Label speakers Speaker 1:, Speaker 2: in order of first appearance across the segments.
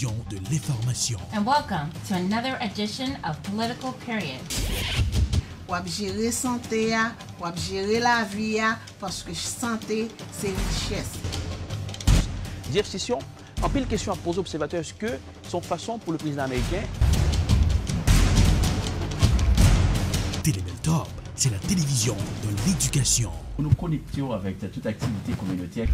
Speaker 1: télévision de l'information.
Speaker 2: And welcome to another edition of Political Period.
Speaker 3: Ou gérer santé, ou gérer la vie, parce que santé, c'est richesse.
Speaker 4: Jeff Sessions, en pile question à poser aux observateurs, est-ce que son façon pour le président américain?
Speaker 1: Télébeltop, c'est la télévision de l'éducation.
Speaker 5: Nous nous connections avec toute activité communautaire.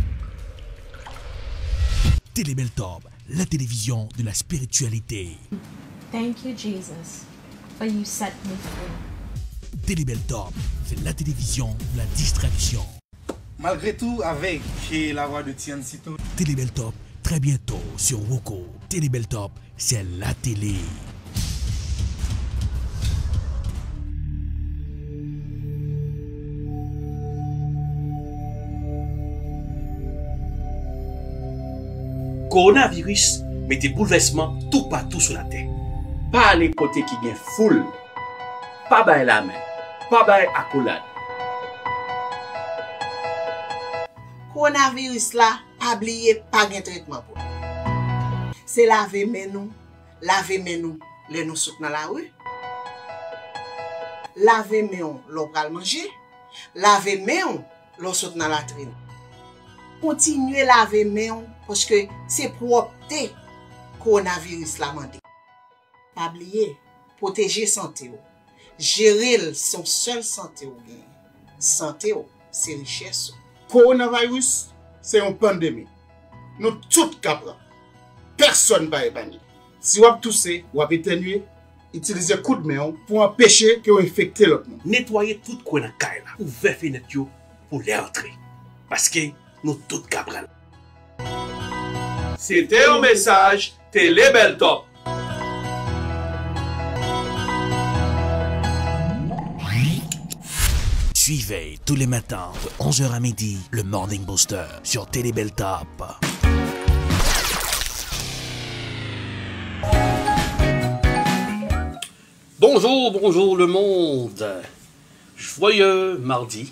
Speaker 1: Télébeltop, la télévision de la spiritualité.
Speaker 6: Thank you, Jesus, for you set me free.
Speaker 1: Télébeltop, c'est la télévision de la distraction.
Speaker 7: Malgré tout, avec la voix de Tian Sito.
Speaker 1: Télébeltop, très bientôt sur Woko. Télébeltop, c'est la télé.
Speaker 8: Coronavirus met des bouleversements tout partout sur la terre. Pas aller côté qui vient foule, pas bailler la main, pas bailler accolade.
Speaker 3: Coronavirus là, pas oublier, pas de traitement pour. C'est laver nous, les nous saute dans la rue. Laver nous, l'on pral manger. Laver nous, l'on saute dans la latrine. Continuez laver nous parce que c'est propreté coronavirus la mandé. Pas oublier, protéger santé. Gérer son seul santé ou bien. Santé, c'est richesse.
Speaker 7: Coronavirus, c'est une pandémie. Nous tous capables. Personne ne va épargner. Si vous avez toussé ou avez éternué, utilisez coup de main pour empêcher que vous infectez l'autre monde.
Speaker 8: Nettoyez tout coin dans caille là, ouvrez fenêtre pour les entrer. Parce que nous tous capables. C'était un message Télébeltop.
Speaker 1: Suivez tous les matins de 11h à midi le Morning Booster sur Télébeltop.
Speaker 8: Bonjour le monde. Joyeux mardi.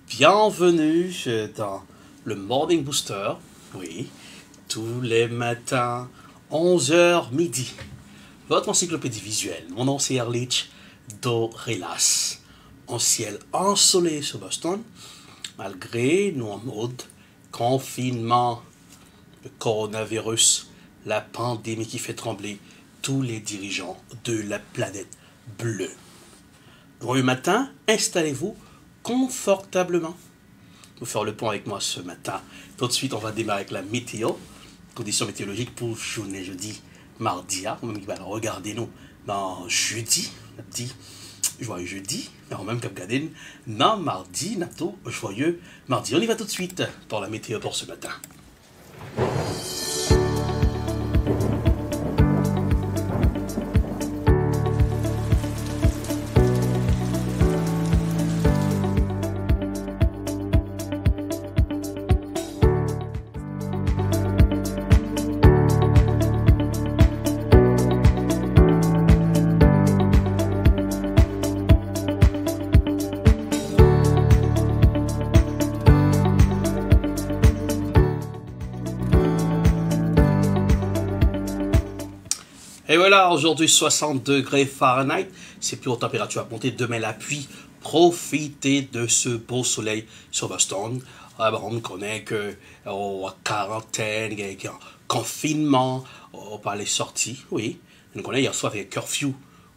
Speaker 8: Bienvenue dans le Morning Booster. Oui, tous les matins, 11h midi. Votre encyclopédie visuelle. Mon nom c'est Erlich Dorelas. En ciel ensoleillé sur Boston, malgré nous en mode confinement, le coronavirus, la pandémie qui fait trembler tous les dirigeants de la planète bleue. Bon matin, installez-vous confortablement. Pour faire le point avec moi ce matin, tout de suite on va démarrer avec la météo, conditions météorologiques pour journée jeudi, mardi. Regardez-nous dans jeudi, le petit joyeux jeudi, mais même Cap Gaden, non mardi, nato, joyeux mardi. On y va tout de suite pour la météo pour ce matin. Et voilà, aujourd'hui 60 degrés Fahrenheit, c'est plus haute température à monter, demain la pluie, profitez de ce beau soleil sur Boston. On connaît que quarantaine, confinement, on peut aller sortir, oui. On connaît hier soir avec curfew,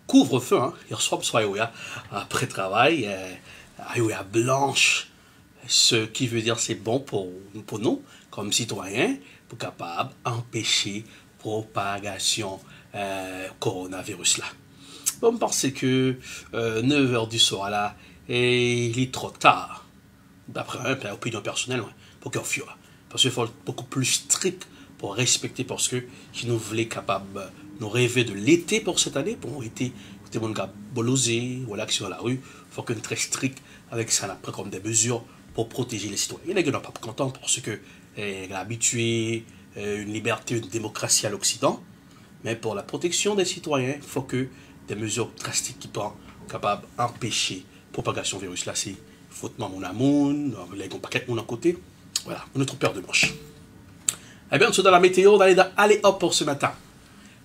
Speaker 8: couvre-feu, hein. Hier soir, après travail, à blanche, ce qui veut dire c'est bon pour nous, comme citoyens, pour capable empêcher propagation coronavirus là. Bon, parce que 9h du soir là, et il est trop tard, d'après opinion personnelle, ouais, pour curfew. Parce qu'il faut être beaucoup plus strict pour respecter, parce que si nous voulons capable nous rêver de l'été pour cette année, pour l'été, tout le monde a bolosé, ou l'action à la rue, il faut qu'on soit très strict avec ça, après comme des mesures pour protéger les citoyens. Il y en a qui ne sont pas contents parce que habitué une liberté, une démocratie à l'Occident. Mais pour la protection des citoyens, il faut que des mesures drastiques qui soient capables d'empêcher la propagation du virus. Là, c'est fautement mon amour, les paquets de mon à côté. Voilà, on a trop peur de manche. Eh bien, on se donne la météo d'aller dans Allez Hop pour ce matin.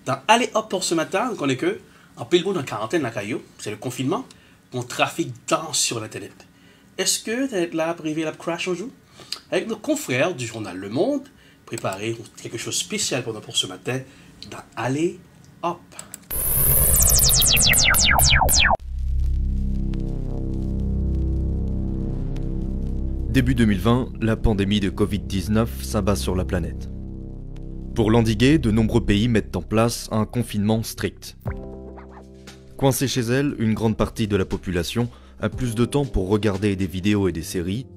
Speaker 8: Dans Allez Hop pour ce matin, on connaît que, en pile monde en quarantaine, la caillou, c'est le confinement, on trafique dense sur l'Internet. Est-ce que t'es là pour arriver à crash aujourd'hui? Avec nos confrères du journal Le Monde, préparer quelque chose de spécial pour ce matin dans Allez Hop.
Speaker 9: Début 2020, la pandémie de Covid-19 s'abat sur la planète. Pour l'endiguer, de nombreux pays mettent en place un confinement strict. Coincée chez elle, une grande partie de la population a plus de temps pour regarder des vidéos et des séries,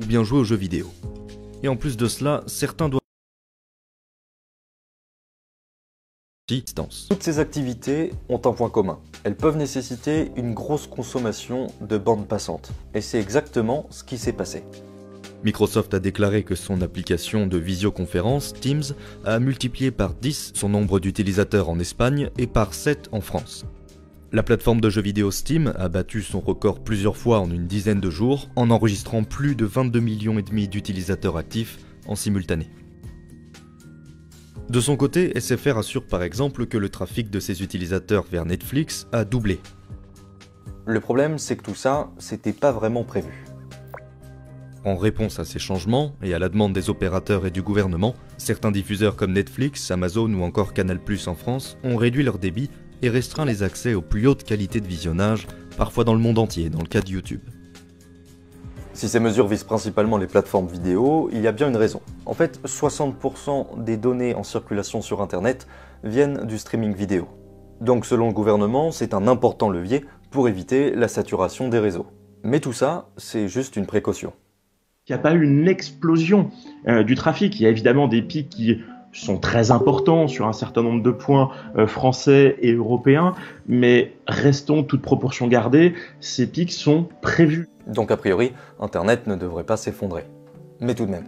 Speaker 9: ou bien jouer aux jeux vidéo. Et en plus de cela, certains doivent... Toutes ces activités ont un point commun. Elles peuvent nécessiter une grosse consommation de bande passante. Et c'est exactement ce qui s'est passé. Microsoft a déclaré que son application de visioconférence, Teams, a multiplié par 10 son nombre d'utilisateurs en Espagne et par 7 en France. La plateforme de jeux vidéo Steam a battu son record plusieurs fois en une dizaine de jours en enregistrant plus de 22,5 millions d'utilisateurs actifs en simultané. De son côté, SFR assure par exemple que le trafic de ses utilisateurs vers Netflix a doublé. Le problème, c'est que tout ça, c'était pas vraiment prévu. En réponse à ces changements, et à la demande des opérateurs et du gouvernement, certains diffuseurs comme Netflix, Amazon ou encore Canal+ en France ont réduit leur débit et restreint les accès aux plus hautes qualités de visionnage, parfois dans le monde entier, dans le cas de YouTube. Si ces mesures visent principalement les plateformes vidéo, il y a bien une raison. En fait, 60% des données en circulation sur Internet viennent du streaming vidéo. Donc selon le gouvernement, c'est un important levier pour éviter la saturation des réseaux. Mais tout ça, c'est juste une précaution.
Speaker 10: Il n'y a pas eu une explosion du trafic. Il y a évidemment des pics qui sont très importants sur un certain nombre de points français et européens, mais restons toute proportion gardée, ces pics sont prévus.
Speaker 9: Donc a priori, Internet ne devrait pas s'effondrer. Mais tout de même.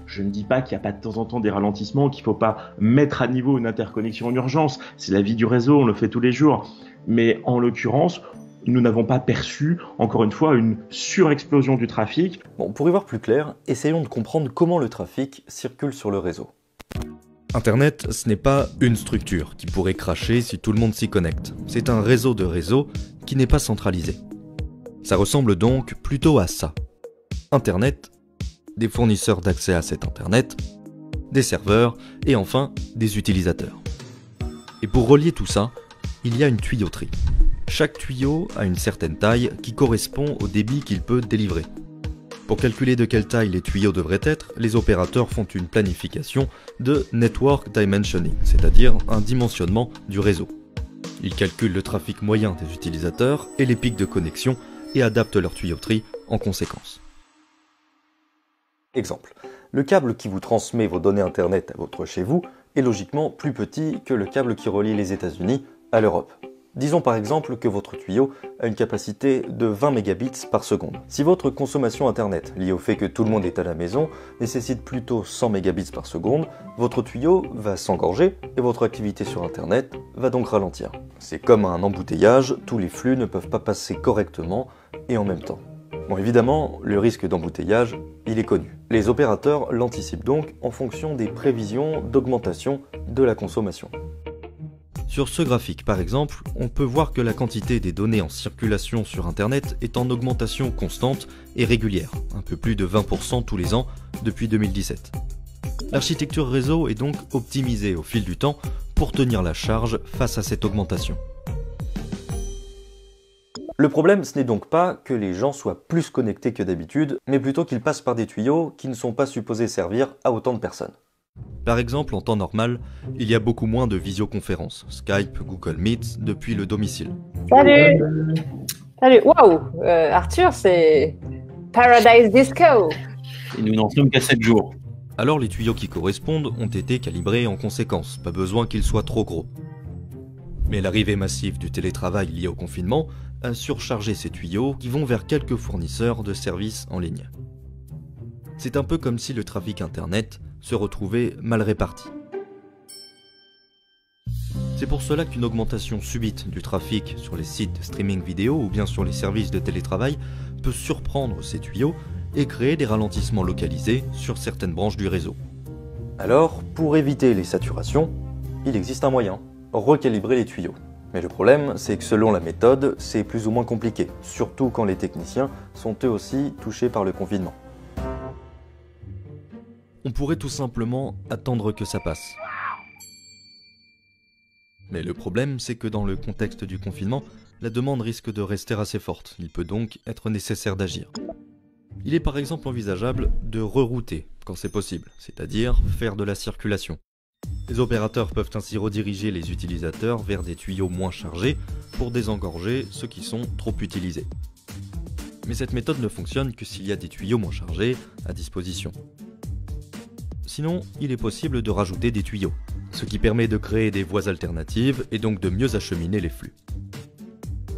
Speaker 10: Je ne dis pas qu'il n'y a pas de temps en temps des ralentissements, qu'il ne faut pas mettre à niveau une interconnexion en urgence. C'est la vie du réseau, on le fait tous les jours. Mais en l'occurrence, nous n'avons pas perçu, encore une fois, une surexplosion du trafic.
Speaker 9: Bon, pour y voir plus clair, essayons de comprendre comment le trafic circule sur le réseau. Internet, ce n'est pas une structure qui pourrait cracher si tout le monde s'y connecte. C'est un réseau de réseaux qui n'est pas centralisé. Ça ressemble donc plutôt à ça. Internet, des fournisseurs d'accès à cet Internet, des serveurs et enfin des utilisateurs. Et pour relier tout ça, il y a une tuyauterie. Chaque tuyau a une certaine taille qui correspond au débit qu'il peut délivrer. Pour calculer de quelle taille les tuyaux devraient être, les opérateurs font une planification de Network Dimensioning, c'est-à-dire un dimensionnement du réseau. Ils calculent le trafic moyen des utilisateurs et les pics de connexion et adaptent leur tuyauterie en conséquence. Exemple, le câble qui vous transmet vos données Internet à votre chez vous est logiquement plus petit que le câble qui relie les États-Unis à l'Europe. Disons par exemple que votre tuyau a une capacité de 20 mégabits par seconde. Si votre consommation Internet, liée au fait que tout le monde est à la maison, nécessite plutôt 100 mégabits par seconde, votre tuyau va s'engorger et votre activité sur Internet va donc ralentir. C'est comme un embouteillage, tous les flux ne peuvent pas passer correctement et en même temps. Bon, évidemment, le risque d'embouteillage, il est connu. Les opérateurs l'anticipent donc en fonction des prévisions d'augmentation de la consommation. Sur ce graphique par exemple, on peut voir que la quantité des données en circulation sur Internet est en augmentation constante et régulière, un peu plus de 20% tous les ans depuis 2017. L'architecture réseau est donc optimisée au fil du temps pour tenir la charge face à cette augmentation. Le problème, ce n'est donc pas que les gens soient plus connectés que d'habitude, mais plutôt qu'ils passent par des tuyaux qui ne sont pas supposés servir à autant de personnes. Par exemple, en temps normal, il y a beaucoup moins de visioconférences, Skype, Google Meet, depuis le domicile.
Speaker 11: Salut! Salut! Waouh! Arthur, c'est Paradise Disco!
Speaker 5: Et nous n'en sommes qu'à 7 jours.
Speaker 9: Alors les tuyaux qui correspondent ont été calibrés en conséquence, pas besoin qu'ils soient trop gros. Mais l'arrivée massive du télétravail lié au confinement a surchargé ces tuyaux qui vont vers quelques fournisseurs de services en ligne. C'est un peu comme si le trafic Internet se retrouvait mal réparti. C'est pour cela qu'une augmentation subite du trafic sur les sites de streaming vidéo ou bien sur les services de télétravail peut surprendre ces tuyaux et créer des ralentissements localisés sur certaines branches du réseau. Alors, pour éviter les saturations, il existe un moyen, recalibrer les tuyaux. Mais le problème, c'est que selon la méthode, c'est plus ou moins compliqué, surtout quand les techniciens sont eux aussi touchés par le confinement. On pourrait tout simplement attendre que ça passe. Mais le problème, c'est que dans le contexte du confinement, la demande risque de rester assez forte. Il peut donc être nécessaire d'agir. Il est par exemple envisageable de rerouter, quand c'est possible, c'est-à-dire faire de la circulation. Les opérateurs peuvent ainsi rediriger les utilisateurs vers des tuyaux moins chargés pour désengorger ceux qui sont trop utilisés. Mais cette méthode ne fonctionne que s'il y a des tuyaux moins chargés à disposition. Sinon, il est possible de rajouter des tuyaux, ce qui permet de créer des voies alternatives et donc de mieux acheminer les flux.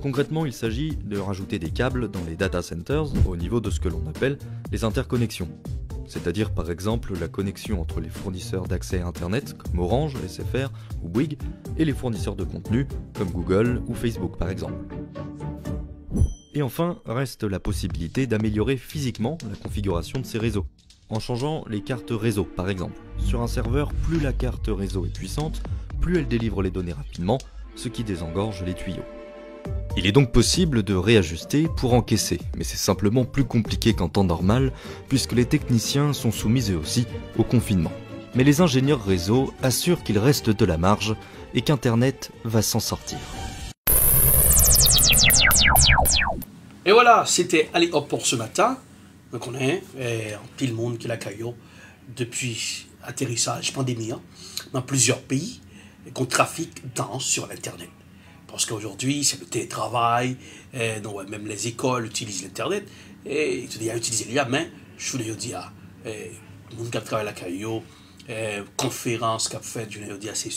Speaker 9: Concrètement, il s'agit de rajouter des câbles dans les data centers au niveau de ce que l'on appelle les interconnexions. C'est-à-dire par exemple la connexion entre les fournisseurs d'accès à Internet comme Orange, SFR ou Bouygues et les fournisseurs de contenu comme Google ou Facebook par exemple. Et enfin, reste la possibilité d'améliorer physiquement la configuration de ces réseaux, en changeant les cartes réseau par exemple. Sur un serveur, plus la carte réseau est puissante, plus elle délivre les données rapidement, ce qui désengorge les tuyaux. Il est donc possible de réajuster pour encaisser, mais c'est simplement plus compliqué qu'en temps normal, puisque les techniciens sont soumis eux aussi au confinement. Mais les ingénieurs réseau assurent qu'il reste de la marge et qu'Internet va s'en sortir.
Speaker 8: Et voilà, c'était Allez Hop pour ce matin. On connaît un pile monde qui l'a caillou depuis atterrissage pandémie dans plusieurs pays qu'on trafique sur l'Internet. Parce qu'aujourd'hui, c'est le télétravail, donc même les écoles utilisent l'Internet. Et tu dis à utiliser l'IA, mais je voulais dire, le monde qui travaille à la caillou, conférence qu'a fait, je voulais dire, c'est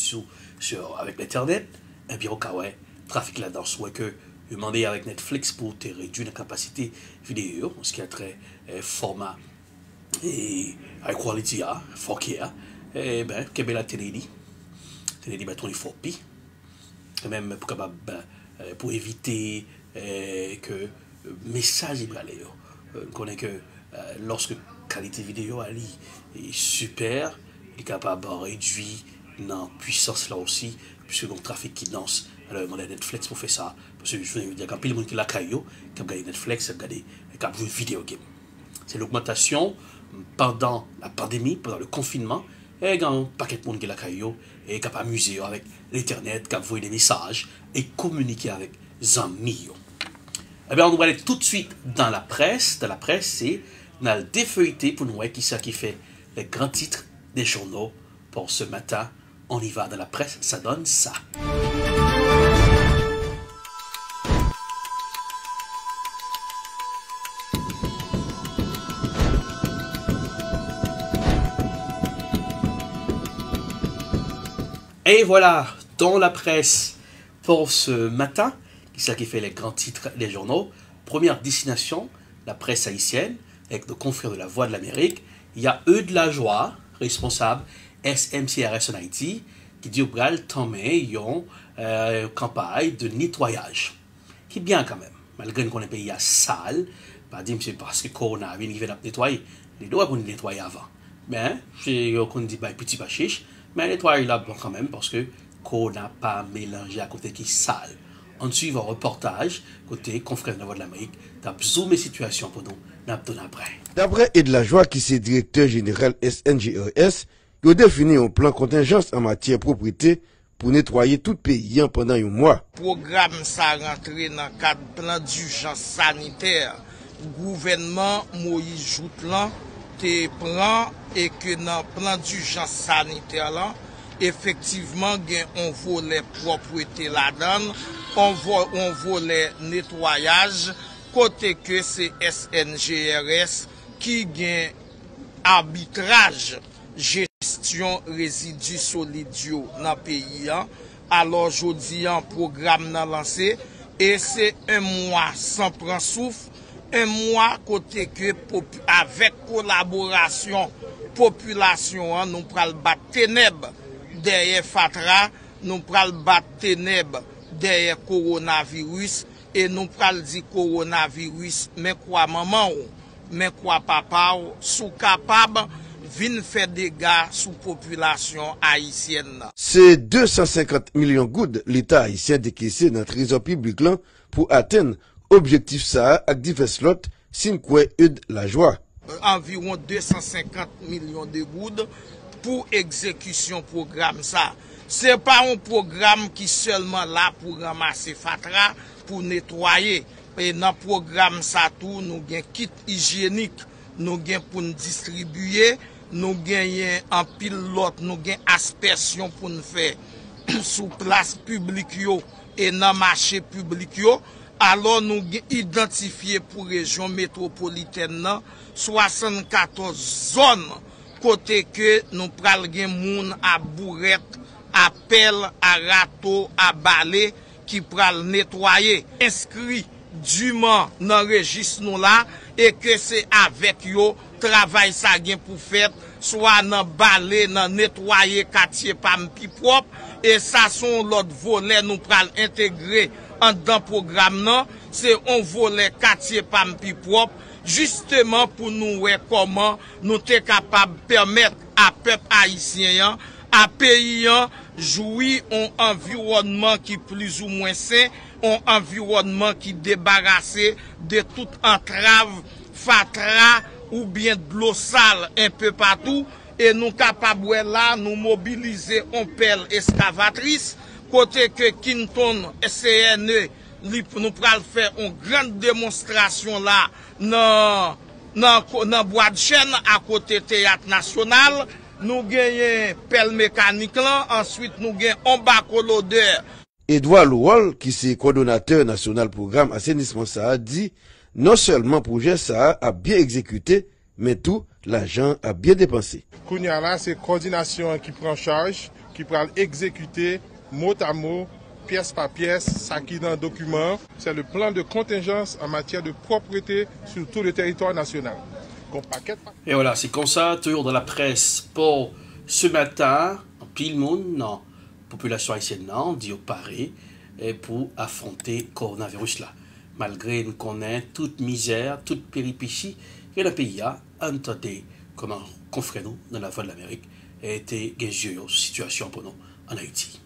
Speaker 8: avec l'Internet. Et bien, au cas où, trafic là-dedans, soit que demander avec Netflix pour te réduire la capacité vidéo, ce qui est très format et high quality, 4K, et bien, qu'est-ce que la télé dit? La télé dit, ben, 24p. Même pour éviter que le message est bralé. On connaît que lorsque la qualité vidéo est super, il est capable de réduire la puissance là aussi, puisque le trafic qui danse. Alors, on a Netflix pour faire ça. Parce que je veux dire, quand il y a monde qui l'a caillou, qui a regardé Netflix, qui a regardé joué vidéo game. C'est l'augmentation pendant la pandémie, pendant le confinement. Et quand un paquet de monde qui l'a caillou et qui a amusé avec l'Internet, qui a envoyé des messages et communiqué avec des amis. Eh bien, on va aller tout de suite dans la presse. Dans la presse, c'est dans le défeuilleté pour nous voir qui ça qui fait les grands titres des journaux pour ce matin. On y va dans la presse, ça donne ça. Et voilà, dans la presse pour ce matin, qui c'est qui fait les grands titres des journaux. Première destination, la presse haïtienne, avec nos confrères de la Voix de l'Amérique. Il y a eux de la joie, responsable SMCRS en Haïti, qui dit au Bral, Tomé, yon, campagne de nettoyage. Qui est bien quand même, malgré qu'on est pays à sale, pas dire c'est parce que Corona il vient de nettoyer, les doigts qu'on nettoyer avant. Mais, on dit petit bachiche. Mais nettoyer là quand même parce que qu'on n'a pas mélangé à côté qui sale. On suit un reportage côté confrère de la Voix de l'Amérique. T'as zoomé situation pour nous. Après.
Speaker 12: D'après Edlajoie qui est directeur général SNGRS, il a défini un plan contingence en matière de propriété pour nettoyer tout le pays pendant un mois.
Speaker 13: Le programme ça rentré dans le cadre plan d'urgence sanitaire. Le gouvernement Moïse Joutlan te prend et que dans le plan d'urgence sanitaire là, effectivement, on volet propriété là-dedans, on volet nettoyage, côté que c'est SNGRS qui gagne arbitrage, gestion résidus solides dans le pays. Alors, je dis un programme lancé et c'est un mois sans prendre souffle. Un mois côté que avec collaboration population nous pral battre ténèbres derrière Fatra, nous pral battre ténèbres derrière coronavirus et nous pral dire coronavirus mais quoi maman mais quoi papa sous capable vin fait dégâts sous population haïtienne.
Speaker 12: C'est 250 millions goud l'État haïtien décaissé dans le trésor public là pour atteindre objectif ça avec divers lots sin quoi la joie.
Speaker 13: Environ 250 millions de goudes pour exécution programme ça. C'est pas un programme qui seulement là pour ramasser fatra, pour nettoyer. Et dans le programme ça tout, nous avons kit hygiénique, nous avons pour nous distribuer, nous avons en pilote, nous avons aspersion pour nous faire sous place publique et dans marché public yo. Alors nous avons identifié pour région métropolitaine 74 zones côté que nous pral gen moun à bourrette, à pelle, à râteau, à balai qui pral nettoyer. Inscrit dûment dans le registre nous là et que c'est avec yo travail ça gen pour faire soit dans balai, dans nettoyer quartier pam pi propre et ça sont l'autre volet nous pral intégrer dans le programme non, c'est un volet quartier pam pi propre justement pour nous voir comment nous sommes capables de permettre à peuple haïtien, à pays, jouir un environnement qui plus ou moins sain, un environnement qui débarrassé de toute entrave, fatra ou bien de l'eau sale un peu partout. Et nous capables là, nous mobiliser en pelle excavatrice, côté que Kinton CNE, nous pral faire une grande démonstration là, dans bois de chêne à côté théâtre national. Nous gagnons pelle mécanique là, ensuite nous gagnons un bacolodeur.
Speaker 12: Edouard Loual, qui est coordonnateur national programme assainissement ça, dit non seulement projet ça a bien exécuté, mais tout l'argent a bien dépensé.
Speaker 14: Kounia là, c'est coordination qui prend charge, qui prend exécuter mot à mot, pièce par pièce, ça qui est dans le document. C'est le plan de contingence en matière de propreté sur tout le territoire national.
Speaker 8: Et voilà, c'est comme ça, toujours dans la presse pour ce matin, pile monde, non, population haïtienne, non, dit au Paris, et pour affronter le coronavirus là. Malgré nous connaissons toute misère, toute péripétie que le pays a, entendez comment confrère nous dans la voie de l'Amérique et été une situation pour nous en Haïti.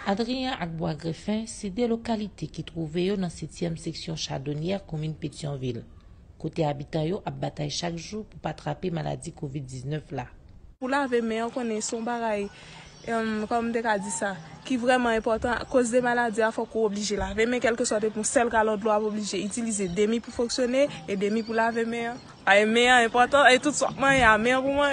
Speaker 15: Adrien Akbois Griffin, c'est des localités qui trouvaient dans la 7e section chardonnière commune Pétionville. Côté habitants yo a bataille chaque jour pour pas attraper maladie Covid-19 là.
Speaker 16: Pour laver mais on connaît son bagaille comme des cas dit ça qui vraiment important à cause des maladies il faut qu'on obligé laver mais quelque soit pour seul galon de l'eau obligé utiliser demi pour fonctionner et demi pour laver mais mais important et tout ça il y a mais pour moi.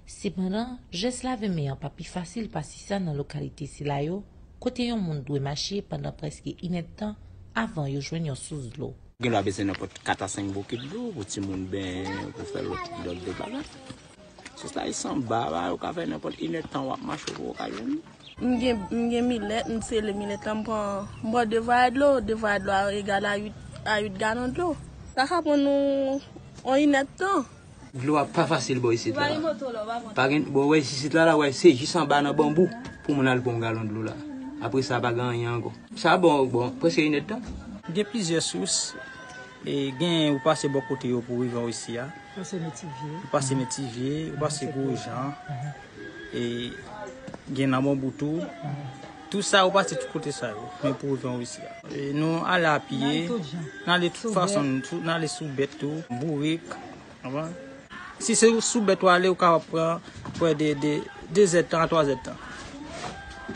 Speaker 15: Cependant, geste laver mais pas plus facile parce que ça dans localité si là yo côté un monde doit marcher pendant presque une heure de temps avant yo joindre source de l'eau.
Speaker 17: Gen la besoin n'importe 4 à 5 bouquets d'eau pour tout le monde ben pour faire l'autre débat. C'est ça ils sont bas, on peut faire n'importe une heure de temps on marche pour occasion.
Speaker 16: M'gen millet, c'est le millet on prend devoir de l'eau égal à 8 gallons d'eau. Ça prend nous en une heure de temps.
Speaker 17: L'eau pas facile boy ici là. Par exemple, bon ouais ici là ouais c'est juste en bas dans bambou pour mon aller pour un gallon de l'eau là. Après ça pas gagner encore. Ça bon presque une heure de temps.
Speaker 18: Il y a plusieurs sources et gain ou passer beaucoup côté pour vivre ici là. Passer Métivier, passer Goujan et gain dans Bamboutou. Tout ça ou passer tout côté ça mais pour vivre ici là. Et nous à la pied dans les toute façon dans les sous-bêtes tout, bourrique. Si c'est sous-bête aller au capable prendre des états 3 états.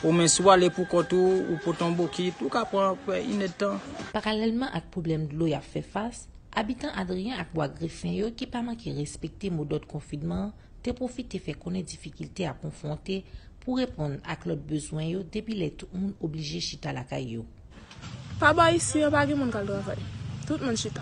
Speaker 18: Ou men soit aller pour Koto ou pour Tomboki, tout cas pour une temps.
Speaker 15: Parallèlement à problème de l'eau y a fait face, habitant Adrien Akbois Griffin yo qui pas manqué respecter mot d'ordre confinement, te profiter fait connaître difficulté à confronter pour répondre à l'autre besoin yo depuis les tout monde obligé chita la caillou.
Speaker 16: Pas ba ici pas de monde qui travaille. Tout le monde chita.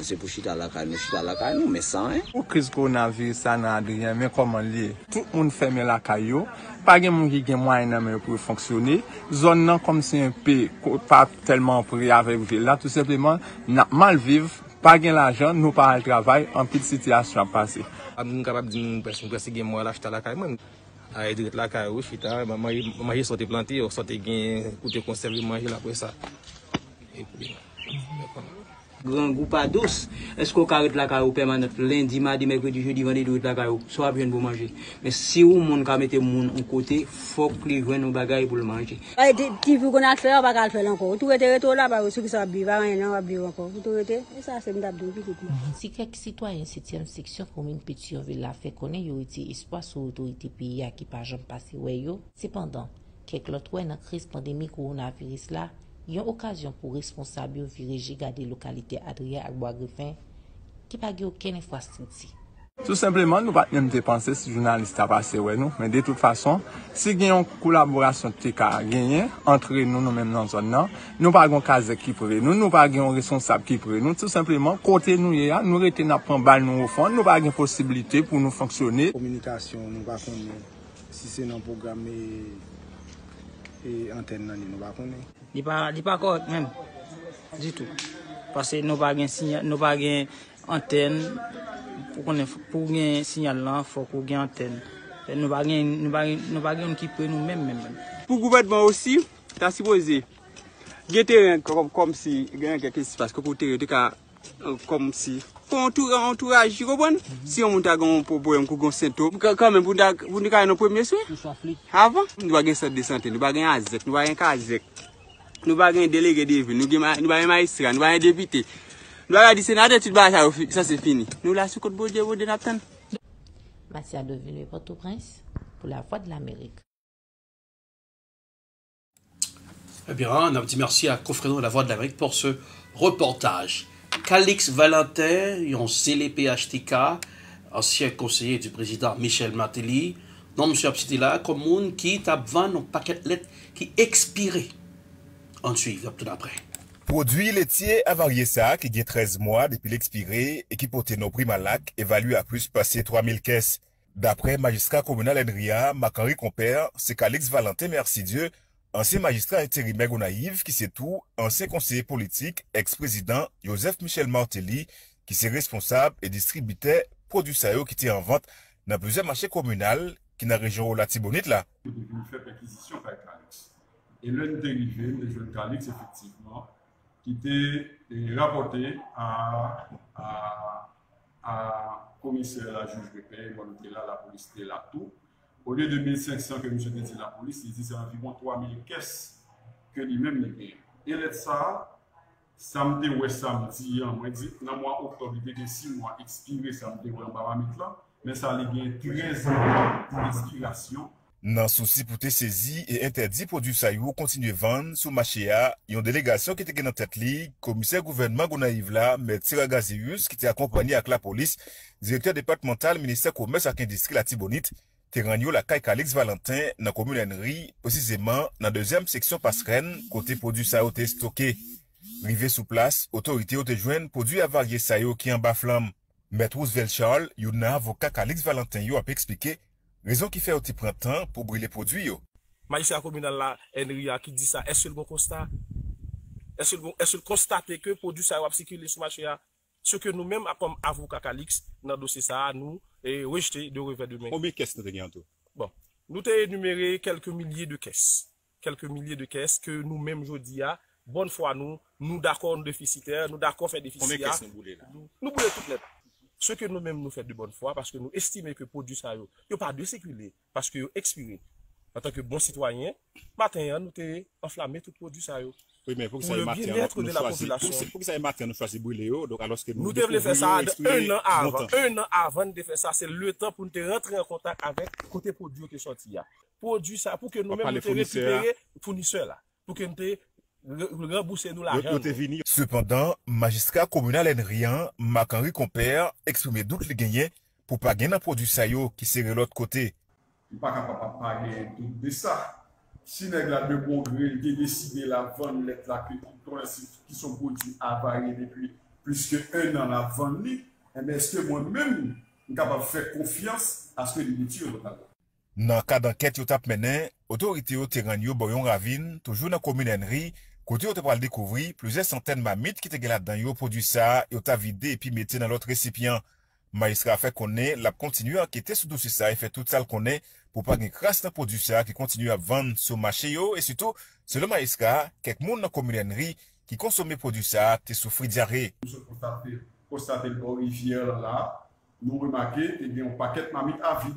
Speaker 17: C'est pour chita la caillou mais sans hein.
Speaker 19: Ou crise coronavirus ça n'a Adrien mais comment lié. Tout le monde ferme la caillou. Pas de monde qui a moyen pour fonctionner. Zone non comme c'est un pays pas tellement pris avec là tout simplement n'a mal vivre, pas gain l'argent, nous pas le travail, en petite situation passée.
Speaker 20: On capable de personne presque gain moi l'acheter la caille même. À direct la caille ou chita, manger sorti planter, sorti gain côté conserver manger là après ça. Et puis
Speaker 17: grand groupe à douce. Est-ce qu'on carrette la caillou permanente lundi, mardi, mercredi, jeudi, vendredi, la caillou, soit bien pour manger. Mais si vous monde ka mette moun en côté, faut que les joignent nos bagages pour le manger.
Speaker 21: Ay ti vous qu'on a fait, on va pas le faire encore. Tout était retour là bas ceux qui sont vivre rien on va vivre encore. Tout était et ça c'est m'dap de petit.
Speaker 15: Si quelques citoyens 7e section commune Pétionville la fait connaître yo été espoir sur autorité pays qui pas jamais passé ouais yo. Cependant, quelques autres dans crise pandémique coronavirus là, yon occasion pour responsable virer garder localité Adrien ak Bois-Griffin qui pas aucune infrastructure.
Speaker 19: Tout simplement, nous ne pouvons pas penser si le journaliste a passé, ouais, nous. Mais de toute façon, si il y a une collaboration qui a gagné entre nous-mêmes dans la zone, nous n'avons pas de case qui pourrait nous, nous n'avons pas de responsable qui pourrait nous. Tout simplement, côté nous, nous retenons n'a pas balle nous au fond, nous n'avons pas de possibilité pour nous fonctionner.
Speaker 22: Communication, nous ne pouvons pas si c'est un programme et antenne, nous ne pouvons pas.
Speaker 18: Il n'est pas correct même, du tout. Parce que nous n'avons pas de signal, nous n'avons pas d'antenne. Pour un signal là, il faut qu'on ait une antenne. Nous n'avons pas qui peut nous-mêmes.
Speaker 23: Pour le gouvernement aussi, tu as supposé il terrain comme si il y a quelque chose parce que pour le terrain, comme si pour entourage, tu comprends? Si on a un problème, un symptôme, quand même, vous n'avez pas un premier soin. Avant, nous avons un centre de santé, nous avons un AZEC, nous avons un KAZEC, nous avons un délégué de ville, nous avons un magistrat, nous avons un député. Nous avons dit sénateur, ça c'est fini. Nous là, sur côté Bodier, vous n'attendez.
Speaker 15: Mathia devenu Port-au-Prince pour la Voix de l'Amérique.
Speaker 8: Eh bien, un petit merci à Confrédon de la Voix de l'Amérique pour ce reportage. Calix Valentin, un CLPHTK, ancien conseiller du président Michel Martelly, non, monsieur Absité là, comme monde qui tape 20 un paquet de lettres qui expiré. On suit, tout après.
Speaker 24: Produit laitier avarié ça qui a 13 mois depuis l'expiré et qui portait nos prix Malac évalue à plus passer 3000 caisses. D'après magistrat communal Enria, Macari Compère, c'est Calix Valentin Merci Dieu, ancien magistrat intérimaire Gonaïve qui c'est tout, ancien conseiller politique, ex-président Joseph Michel Martelly qui c'est responsable et distributeur produits saillants qui étaient en vente dans plusieurs marchés communaux qui dans la région la Tibonite là.
Speaker 25: Nous fait perquisition par Calix. Et l'un dérivé de jeunes Calix effectivement qui était rapporté à commissaire la juge de paix, la police était là tout. Au lieu de 1500 que M. dit la police, il dit c'est environ 3000 caisses que lui-même les paye. Et là, samedi, moi dit, dans le mois octobre, il était 6 mois expiré, samedi, on va mettre là, mais ça a gagné 13 ans d'expiration.
Speaker 24: Dans souci pour te saisi et interdit produits saillou continuer vendre sous marché a, une délégation qui était dans tête li, commissaire gouvernement Gonaïve là, M. Gazius qui était accompagné avec la police, directeur départemental ministère commerce et industrie la Tibonite, Terranio la caille Calix Valentin dans commune Henry, précisément dans deuxième section Passerelle, côté produits saillou te stocké. Rivé sous place, autorité ont te joindre produits avariés saillou qui en bas flamme. M. Roosevelt Charles, yon avocat Calix Valentin yo a expliqué raison qui fait au petit printemps pour brûler les produits.
Speaker 26: Magistrat communal là, Henria qui dit ça, est-ce que le constat? Est-ce que constater que produit ça va circuler sur le marché? Ce que nous-mêmes, comme avocat Calix, dans le dossier ça, nous, et rejeté de revers de main.
Speaker 25: Combien de caisses nous avons?
Speaker 26: Bon, nous avons énuméré quelques milliers de caisses. Quelques milliers de caisses que nous-mêmes, je dis, bonne foi, nous d'accord, nous déficitaires, nous d'accord faire déficitaires.
Speaker 25: Combien de caisses nous boulez là?
Speaker 26: Nous boulez toutes les. Ce que nous-mêmes nous faisons de bonne foi, parce que nous estimons que le produit ça, il n'y a pas de circuler, parce que expiré. En tant que bon citoyen, matin, nous avons enflammé tout le produit ça.
Speaker 25: Oui, mais pour que ça
Speaker 26: le bien-être de la population.
Speaker 25: Pour que ça ait matin, nous choisissons brûler, donc alors que
Speaker 26: nous devons faire ça un an avant. Un an avant de faire ça, c'est le temps pour nous rentrer en contact avec le côté produit qui est sorti. Produit ça, pour que nous-mêmes nous récupérions fournisseurs là. Pour que nous rembourser nous l'argent.
Speaker 24: Cependant, magistrat communal Henrian, Macari Compère, exprimé doute les gagnants pour pas gagner un produit saillot qui serait l'autre côté.
Speaker 25: Il n'est pas capable de parler de ça. Si nous avons de bon gré, il a décidé la vente là qui sont produits avariés depuis plus que 1 an la vente, est-ce que moi-même, je suis capable de faire confiance à ce que les métiers ont fait?
Speaker 24: Dans le cas d'enquête, il a mené, autorité au terrain Boyon Ravine, toujours dans la commune Henry, côté où tu vas découvrir plusieurs centaines de mamites qui étaient là-dedans, ils ont produit ça, ils ont vidé et puis mis dans l'autre récipient. Magistrat a fait qu'on est, l'a continué à enquêter sur dossier ça et fait tout ça qu'on est pour pas qu'il crasse dans produit ça qui continue à vendre sur le marché et surtout, selon magistrat, quelques monde dans la commune Henry qui consommait produit ça, te souffri diarrhée.
Speaker 25: Nous constaté le bord rivière là, nous remarquons qu'il y a un paquet de mamites à vide.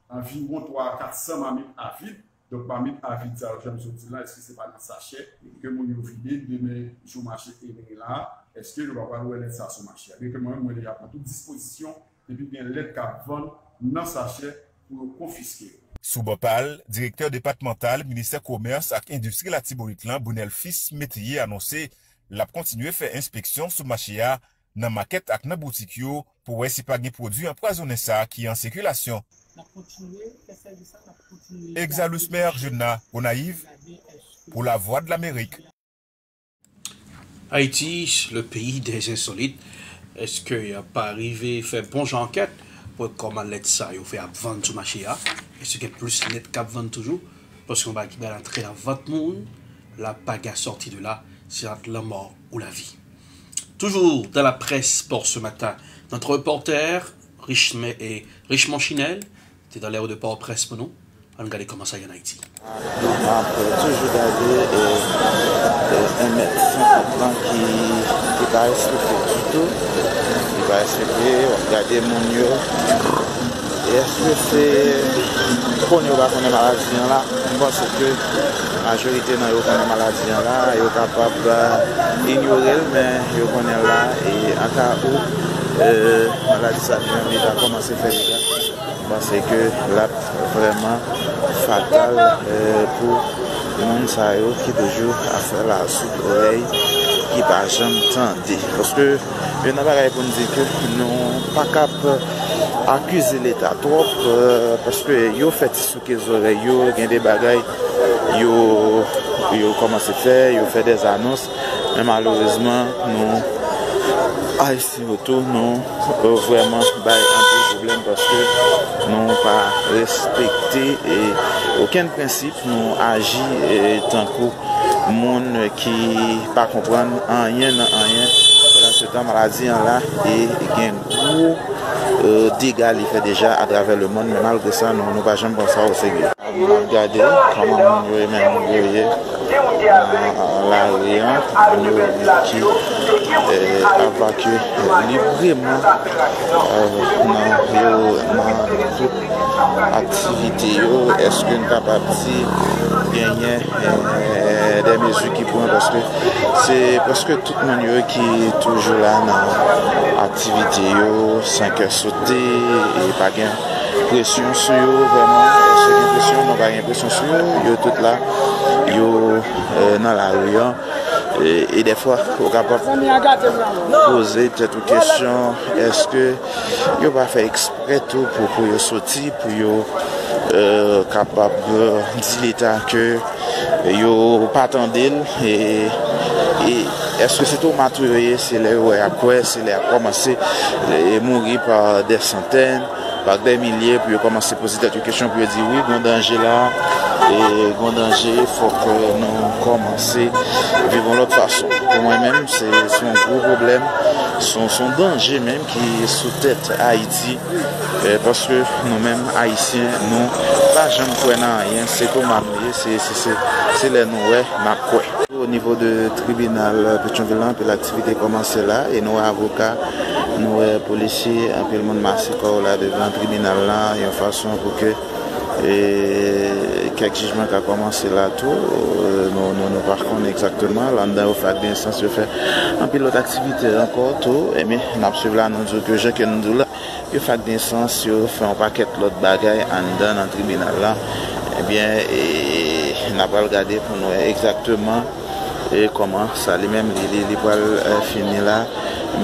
Speaker 25: Environ 300-400 mamites à vide. Donc, mamites à vide, ça, je me suis dit là, est-ce que ce n'est pas dans le sachet que mon yo vide, demain, sur le marché là, est-ce que je vais pas voir ça sur le marché? Bien que moi-même, je prends toute disposition, et puis bien l'aide qu'à vendre dans le sachet pour confisquer.
Speaker 24: Sous Bopal, directeur départemental, ministère commerce et industrie la Tibonite, Bounel Fils Métier annoncé l'a continué faire inspection sur marché dans maquette et dans boutique pour voir si pas de produits empoisonnés ça qui est en circulation. Exalus Mer Jeuna, Gonaïve, pour la voix de l'Amérique.
Speaker 8: Haïti, le pays des insolites, est-ce qu'il n'a pas arrivé à faire bon enquête pour comment l'aide ça, il fait à vendre sur le marché? Est-ce qu'il y a plus net qu'à vendre toujours? Parce qu'on va entrer dans votre monde, la bagarre sortie de là, c'est entre la mort ou la vie. Toujours dans la presse pour ce matin, notre reporter, Richemont Chinel, c'est dans l'air de Port-au-Prince pour nous. On va regarder comment ça y est en Haïti.
Speaker 1: On peut toujours garder un médecin qui va respecter du tout, qui va respecter, regarder mon yo. Est-ce que c'est qu'on va connaître la maladie là? Parce que la majorité n'a pas de maladie là, ils sont capables d'ignorer, mais ils connaissent là. Et en cas où la maladie ça vient, il commencer à faire des gars. Parce que là, vraiment fatal pour le monde qui toujours a fait la soupe d'oreille qui va jamais tendre. Parce que je n'ai pas pour nous dire que nous ne sommes pas capables d'accuser l'État trop parce que ils ont fait sous les oreilles, ils ont des bagailles, ils ont commencé à faire, ils ont fait des annonces, mais malheureusement, nous Haïti autour, nous vraiment un peu problème parce que nous n'avons pas respecté aucun principe, nous agissons tant que monde qui ne pas comprendre rien pendant ce temps maladie là et il y a un gros dégâts il fait déjà à travers le monde, mais malgré ça nous ne pas jamais penser au sérieux. On va regarder comment nous même la Réan qui évacué librement dans toute activité. Est-ce que nous sommes capables de gagner des mesures qui pourront, parce que c'est parce que tout le monde qui est toujours là dans l'activité, 5 heures sauter et pas de pression sur eux, vraiment. Est-ce qu'il y a pression? Non, pas de pression sur eux, ils sont tous là. Dans la rue et des fois on est capable de poser peut-être une question, est-ce que il n'a pas fait exprès tout pour sortir, pour capable de dire l'État que il pas attendre et est-ce que c'est tout maturé, c'est là où après c'est là commencer à mourir par des centaines, par des milliers, pour commencer à poser des questions, pour dire oui, grand danger là. Et grand danger, il faut que nous commencions à vivre de l'autre façon. Pour moi-même, c'est un gros problème, son danger même qui est sous tête Haïti, parce que nous-mêmes, Haïtiens, nous, pas jamais prenons rien, c'est comme c'est les nouais, Au niveau du tribunal Pétionville, l'activité commence là, et nous, avocats, nous, policiers, un peu le monde massé là devant le tribunal là, il y a une façon pour que quelques jugements qui ont commencé là tout, nous par contre exactement, là dedans au fait d'instance, je fais un pilote d'activité encore tout, et mais nous suivons là, nous disons que j'ai que nous là, il fait d'instance, il fait un paquet d'autres bagailles en dedans dans le tribunal là, et bien, nous n'avons pas regardé pour nous exactement et comment ça lui-même il va finir là.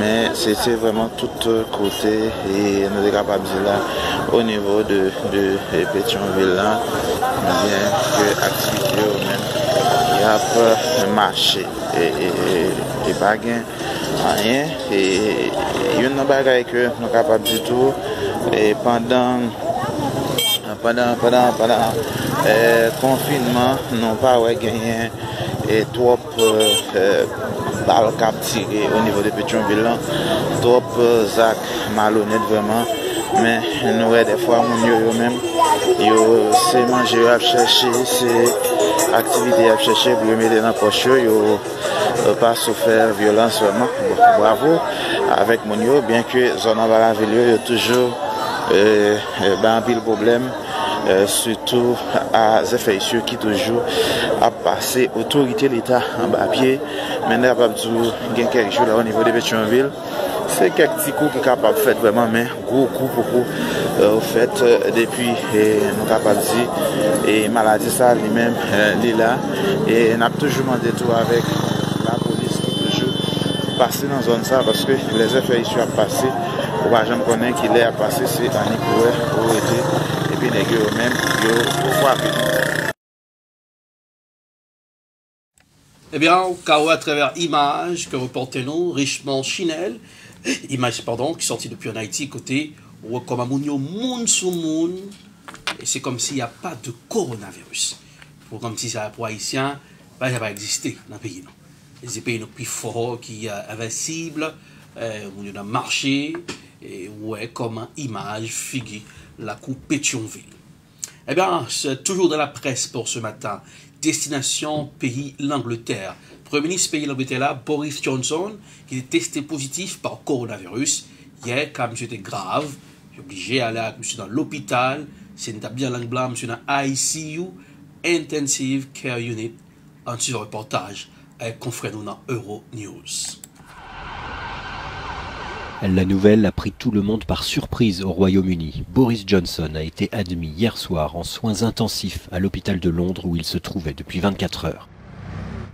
Speaker 1: Mais c'était vraiment tout côté et nous sommes capables de dire là au niveau de Pétionville là, bien que l'activité même il y a pas marché et pas rien et il y a une bagaille que nous sommes capables de tout et pendant confinement nous pas gagné et trop balles cap tiré au niveau de Pétionville, trop Zach malhonnête vraiment, mais nous des fois mon même c'est manger à chercher, c'est activité à chercher pour mettre dans poche pas souffert violence vraiment. Bon, bravo avec Mounio, bien que zone en Balaville, il y a toujours un pile problème, surtout à Zephaïsio qui toujours a passé autorité de l'État en bas pied. Maintenant, il y a quelque chose là au niveau de Pétionville. C'est quelques petits coups qui sont capables de faire vraiment, mais gros coups pour au fait depuis nous capables de dire et maladie ça lui-même il là et on a toujours demandé tout avec la police qui toujours passer dans zone ça parce que les effets ici à passer on va jamais connaître qu'il est à passer c'est un écoué pour été et puis les gars eux-mêmes ils frappent.
Speaker 8: Eh bien, à travers images que reportait nous Richemont Chinel, image pardon, qui est sortie depuis en Haïti côté ou comme un moun sous moun, et c'est comme s'il n'y a pas de coronavirus. Pour comme si ça pour haïtien, ça va pas exister dans le pays non. Les pays plus forts qui invincibles, on a marché et ouais comme une image figure la coupe Pétionville. Eh bien, c'est toujours dans la presse pour ce matin. Destination pays l'Angleterre. Premier ministre pays l'Angleterre là, Boris Johnson, qui est testé positif par coronavirus. Hier, quand monsieur était grave, j'ai obligé d'aller avec monsieur dans l'hôpital. C'est bien langue blanc, monsieur dans ICU, Intensive Care Unit. Un petit reportage avec confrère nous dans Euronews.
Speaker 2: La nouvelle a pris tout le monde par surprise au Royaume-Uni. Boris Johnson a été admis hier soir en soins intensifs à l'hôpital de Londres où il se trouvait depuis 24 heures.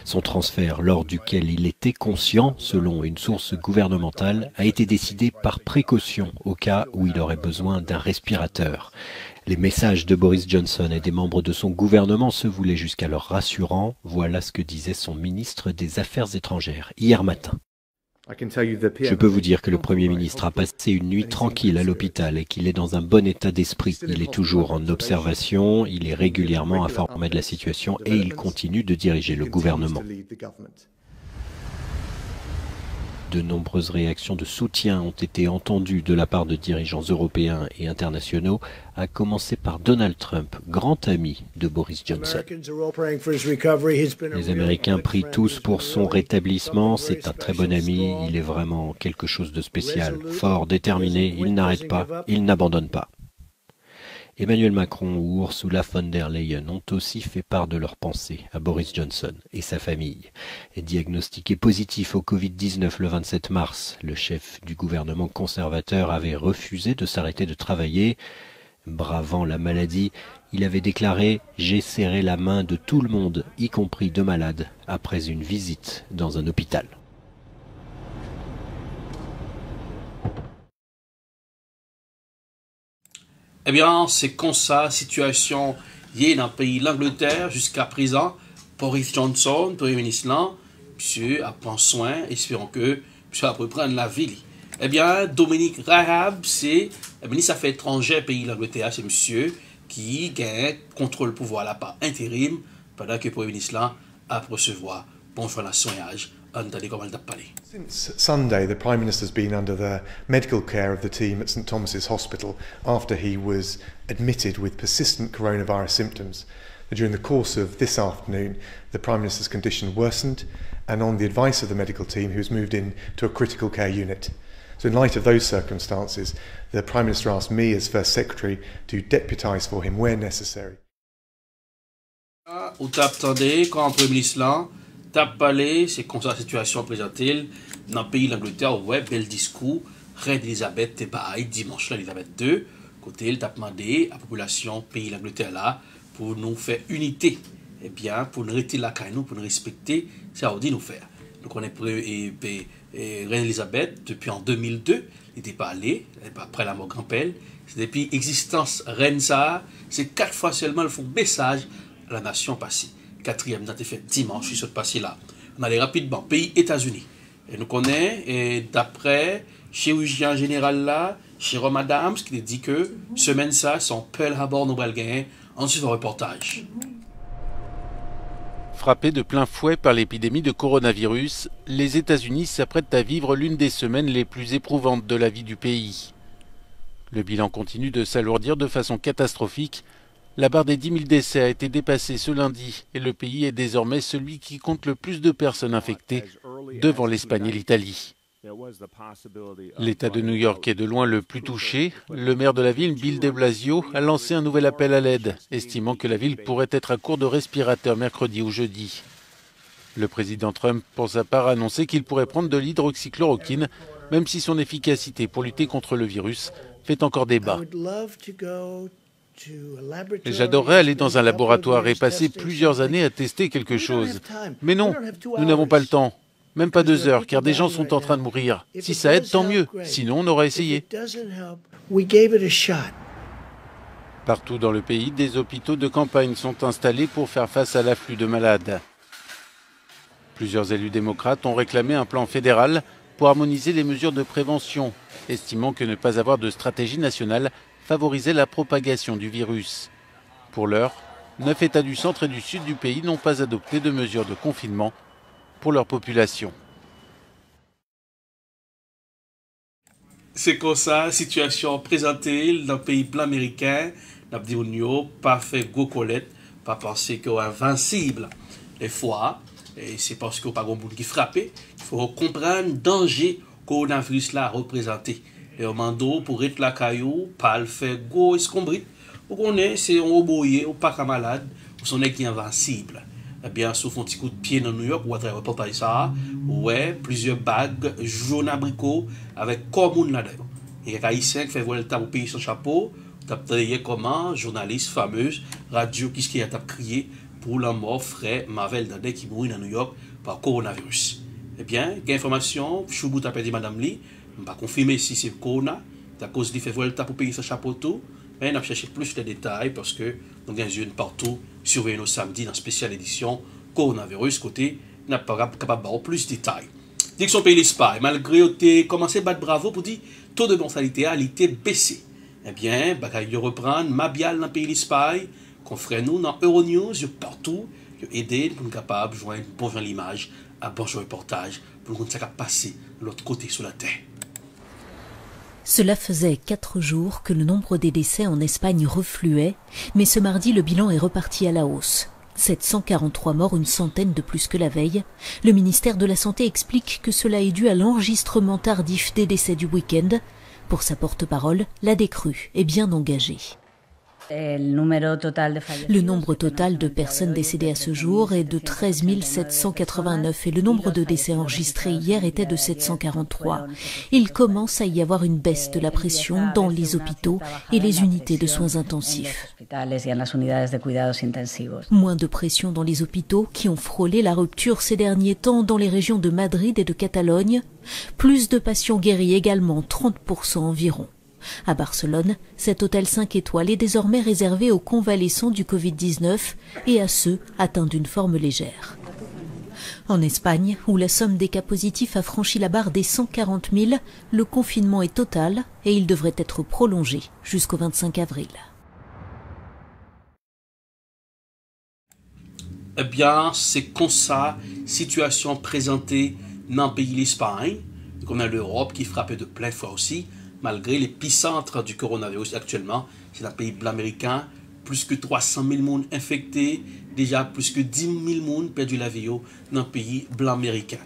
Speaker 2: Son transfert, lors duquel il était conscient, selon une source gouvernementale, a été décidé par précaution au cas où il aurait besoin d'un respirateur. Les messages de Boris Johnson et des membres de son gouvernement se voulaient jusqu'alors rassurants. Voilà ce que disait son ministre des Affaires étrangères hier matin. Je peux vous dire que le Premier ministre a passé une nuit tranquille à l'hôpital et qu'il est dans un bon état d'esprit. Il est toujours en observation, il est régulièrement informé de la situation et il continue de diriger le gouvernement. De nombreuses réactions de soutien ont été entendues de la part de dirigeants européens et internationaux, à commencer par Donald Trump, grand ami de Boris Johnson. Les Américains prient tous pour son rétablissement, c'est un très bon ami, il est vraiment quelque chose de spécial, fort, déterminé, il n'arrête pas, il n'abandonne pas. Emmanuel Macron ou Ursula von der Leyen ont aussi fait part de leurs pensées à Boris Johnson et sa famille. Diagnostiqué positif au Covid-19 le 27 mars, le chef du gouvernement conservateur avait refusé de s'arrêter de travailler. Bravant la maladie, il avait déclaré « J'ai serré la main de tout le monde, y compris de malades, après une visite dans un hôpital ».
Speaker 8: Eh bien, c'est comme ça, situation y est dans le pays l'Angleterre jusqu'à présent. Boris Johnson, Premier ministre là, monsieur a pris soin, espérons que monsieur a pu prendre la ville. Eh bien, Dominic Raab, c'est le ministre des Affaires étrangères pays l'Angleterre, c'est monsieur qui gagne contrôle le pouvoir là par intérim pendant que le Premier ministre là a recevoir bonjour la soignage.
Speaker 3: Since Sunday, the Prime Minister has been under the medical care of the team at St Thomas's Hospital after he was admitted with persistent coronavirus symptoms. During the course of this afternoon, the Prime Minister's condition worsened, and on the advice of the medical team, he was moved into a critical care unit. So in light of those circumstances, the Prime Minister asked me as First Secretary to deputise for him where necessary.
Speaker 8: Ou t'attendez quand le Premier ministre là tape parler, c'est comme ça la situation présentée dans le pays de l'Angleterre. Ouais, bel discours. Reine Elisabeth, c'est pareil, dimanche là, Elisabeth II. Côté, il t'a demandé à la population pays de l'Angleterre là pour nous faire unité. Eh bien, pour nous rester là, nous, pour nous respecter, c'est à dit nous faire. Donc, on est Reine Elisabeth, depuis en 2002, elle n'était pas allée, après la mort grand-père. C'est depuis l'existence Reine ça, c'est 4 fois seulement le font message à la nation passée. 4e date est fait dimanche, je suis passé là. On allait rapidement, pays États-Unis. Et nous connaissons, et d'après chirurgien général là, Jérôme Adams, qui dit que semaine ça, son Pearl Harbor nous va le gagner. Ensuite, un reportage.
Speaker 4: Frappés de plein fouet par l'épidémie de coronavirus, les États-Unis s'apprêtent à vivre l'une des semaines les plus éprouvantes de la vie du pays. Le bilan continue de s'alourdir de façon catastrophique. La barre des 10 000 décès a été dépassée ce lundi et le pays est désormais celui qui compte le plus de personnes infectées, devant l'Espagne et l'Italie. L'État de New York est de loin le plus touché. Le maire de la ville, Bill de Blasio, a lancé un nouvel appel à l'aide, estimant que la ville pourrait être à court de respirateurs mercredi ou jeudi. Le président Trump, pour sa part, a annoncé qu'il pourrait prendre de l'hydroxychloroquine, même si son efficacité pour lutter contre le virus fait encore débat. J'adorerais aller dans un laboratoire et passer plusieurs années à tester quelque chose. Mais non, nous n'avons pas le temps. Même pas 2 heures, car des gens sont en train de mourir. Si ça aide, tant mieux. Sinon, on aurait essayé. Partout dans le pays, des hôpitaux de campagne sont installés pour faire face à l'afflux de malades. Plusieurs élus démocrates ont réclamé un plan fédéral pour harmoniser les mesures de prévention, estimant que ne pas avoir de stratégie nationale favorisait la propagation du virus. Pour l'heure, 9 États du centre et du sud du pays n'ont pas adopté de mesures de confinement pour leur population.
Speaker 8: C'est comme ça, situation présentée dans le pays blanc américain, n'a dit pas fait go colette, pas penser qu'on est invincible. Des fois, et c'est parce qu'on n'a pas de monde qui frappe, il faut comprendre le danger que le coronavirus là représenté. Et au mando pour être la caillou, pas le faire go escombrit, ou qu'on est, c'est un oboyé, ou pas qu'un malade, ou son est qui est invincible. Eh bien, sauf un petit coup de pied dans New York, ou à travers reportage ça, ouais, plusieurs bagues jaunes abricots avec comme là-dedans. Il y a Haïtien qui fait voler le temps au pays sans chapeau, t'as travaillé comment, journaliste fameuse, radio, qu'est-ce qu'il y a crié pour la mort frère Marvel Dadé qui mourit dans New York par coronavirus. Eh bien, quelle information, Choubou t'a dit Madame Lee, on va confirmer si c'est corona, à cause de fait voler le temps au pays sans chapeau tout, mais on a cherché plus de détails parce que nous avons une partout. Surveillez nos samedis dans la spéciale édition coronavirus côté n'a pas capable d'avoir plus de détails. Dit que son pays l'Espagne, malgré que commencé à battre bravo pour dire taux de mortalité a été baissé. Eh bien, bagaille reprendre Mabial dans le pays l'Espagne, confrère nous dans Euronews, partout, aider pour nous capables de joindre bon l'image, à bon reportage, pour nous capable passer de l'autre côté sur la terre.
Speaker 5: Cela faisait 4 jours que le nombre des décès en Espagne refluait, mais ce mardi, le bilan est reparti à la hausse. 743 morts, une centaine de plus que la veille. Le ministère de la Santé explique que cela est dû à l'enregistrement tardif des décès du week-end. Pour sa porte-parole, la décrue est bien engagée. Le nombre total de personnes décédées à ce jour est de 13 789 et le nombre de décès enregistrés hier était de 743. Il commence à y avoir une baisse de la pression dans les hôpitaux et les unités de soins intensifs. Moins de pression dans les hôpitaux qui ont frôlé la rupture ces derniers temps dans les régions de Madrid et de Catalogne. Plus de patients guéris également, 30% environ. À Barcelone, cet hôtel 5 étoiles est désormais réservé aux convalescents du Covid-19 et à ceux atteints d'une forme légère. En Espagne, où la somme des cas positifs a franchi la barre des 140 000, le confinement est total et il devrait être prolongé jusqu'au 25 avril.
Speaker 8: Eh bien, c'est comme ça, situation présentée dans le pays l'Espagne, comme dans l'Europe qui frappait de plein fouet aussi. Malgré l'épicentre du coronavirus actuellement, c'est un pays blanc américain, plus que 300 000 personnes infectées, déjà plus que 10 000 personnes perdu la vie dans le pays blanc américain.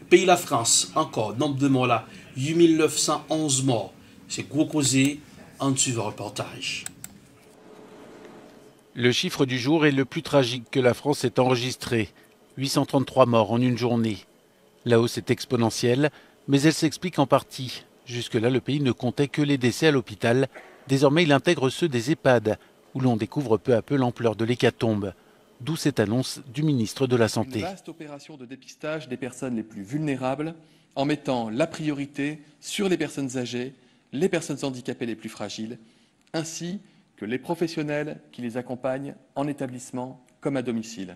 Speaker 8: Pays la France, encore, nombre de morts là, 8 911 morts. C'est gros causé, en dessous du reportage.
Speaker 4: Le chiffre du jour est le plus tragique que la France ait enregistré. 833 morts en une journée. La hausse est exponentielle, mais elle s'explique en partie. Jusque-là, le pays ne comptait que les décès à l'hôpital. Désormais, il intègre ceux des EHPAD, où l'on découvre peu à peu l'ampleur de l'hécatombe. D'où cette annonce du ministre de la Santé.
Speaker 6: Une vaste opération de dépistage des personnes les plus vulnérables, en mettant la priorité sur les personnes âgées, les personnes handicapées les plus fragiles, ainsi que les professionnels qui les accompagnent en établissement comme à domicile.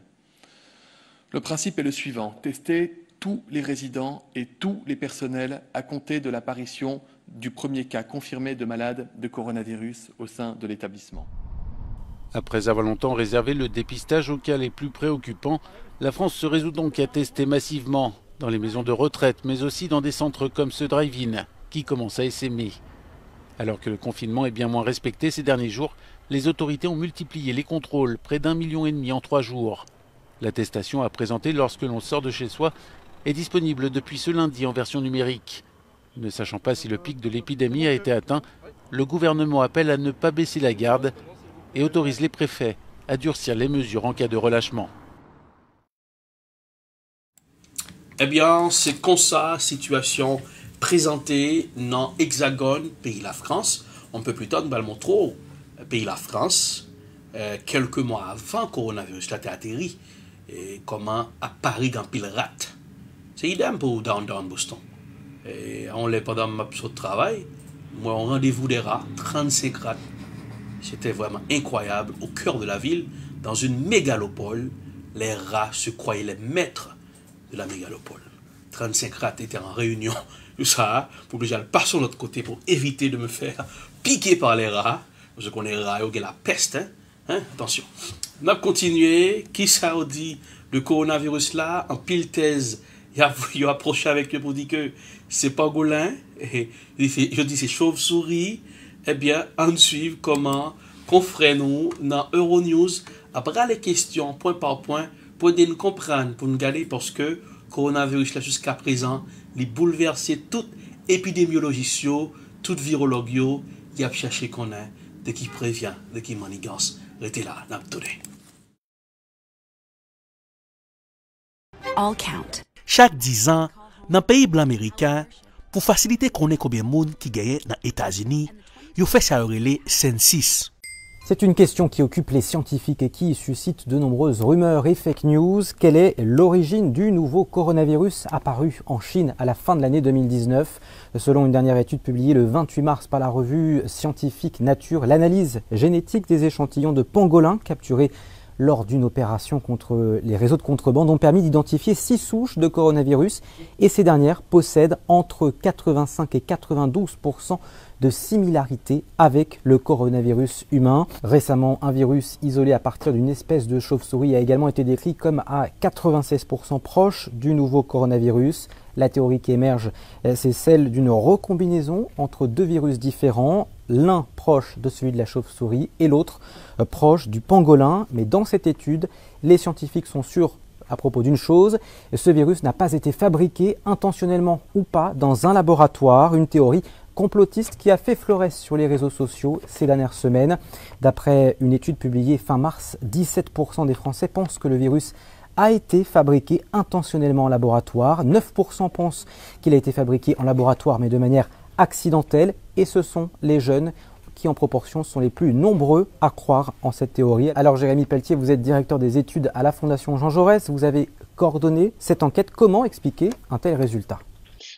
Speaker 6: Le principe est le suivant, tester tous les résidents et tous les personnels à compter de l'apparition du premier cas confirmé de malade de coronavirus au sein de l'établissement.
Speaker 4: Après avoir longtemps réservé le dépistage aux cas les plus préoccupants, la France se résout donc à tester massivement dans les maisons de retraite, mais aussi dans des centres comme ce drive-in qui commence à essaimer. Alors que le confinement est bien moins respecté ces derniers jours, les autorités ont multiplié les contrôles, près d'1,5 million en 3 jours. L'attestation à présenter lorsque l'on sort de chez soi est disponible depuis ce lundi en version numérique. Ne sachant pas si le pic de l'épidémie a été atteint, le gouvernement appelle à ne pas baisser la garde et autorise les préfets à durcir les mesures en cas de relâchement.
Speaker 8: Eh bien, c'est comme ça, situation présentée dans l'Hexagone, pays la France. Un peu plus tard, nous allons montrer pays la France, quelques mois avant le coronavirus a atterri, et comment à Paris, dans pile rat. C'est idem pour downtown Boston. Et on l'est pendant ma de travail, moi, on rendez-vous des rats, 35 rats. C'était vraiment incroyable, au cœur de la ville, dans une mégalopole, les rats se croyaient les maîtres de la mégalopole. 35 rats étaient en réunion, tout ça, pour que j'aille passer sur l'autre côté pour éviter de me faire piquer par les rats, parce qu'on est rats, il y a la peste, hein? Attention. On a continué, qui ça a dit le coronavirus là, en pile thèse, il a approché avec eux pour dire que c'est pangolin, et je dis c'est chauve-souris. Eh bien, on suit comment confrères nous dans Euronews après les questions point par point pour nous comprendre, pour nous garder parce que coronavirus là jusqu'à présent, il bouleversé toute épidémiologie, toute virologie, il a cherché qu'on a de qui prévient, de qui manigance. Restez là, n'abdonnez.
Speaker 7: All count. Chaque 10 ans, dans le pays blanc américain, pour faciliter qu'on ait combien de monde qui gagne dans les États-Unis, il fait ça relais census.
Speaker 9: C'est une question qui occupe les scientifiques et qui suscite de nombreuses rumeurs et fake news. Quelle est l'origine du nouveau coronavirus apparu en Chine à la fin de l'année 2019 ? Selon une dernière étude publiée le 28 mars par la revue scientifique Nature, l'analyse génétique des échantillons de pangolins capturés lors d'une opération contre les réseaux de contrebande ont permis d'identifier 6 souches de coronavirus et ces dernières possèdent entre 85 et 92% de similarité avec le coronavirus humain. Récemment, un virus isolé à partir d'une espèce de chauve-souris a également été décrit comme à 96% proche du nouveau coronavirus. La théorie qui émerge, c'est celle d'une recombinaison entre 2 virus différents, l'un proche de celui de la chauve-souris et l'autre proche du pangolin. Mais dans cette étude, les scientifiques sont sûrs à propos d'une chose, ce virus n'a pas été fabriqué intentionnellement ou pas dans un laboratoire, une théorie complotiste qui a fait florès sur les réseaux sociaux ces dernières semaines. D'après une étude publiée fin mars, 17% des Français pensent que le virus a été fabriqué intentionnellement en laboratoire. 9% pensent qu'il a été fabriqué en laboratoire mais de manière accidentelle. Et ce sont les jeunes qui en proportion sont les plus nombreux à croire en cette théorie. Alors Jérémy Pelletier, vous êtes directeur des études à la Fondation Jean Jaurès. Vous avez coordonné cette enquête. Comment expliquer un tel résultat ?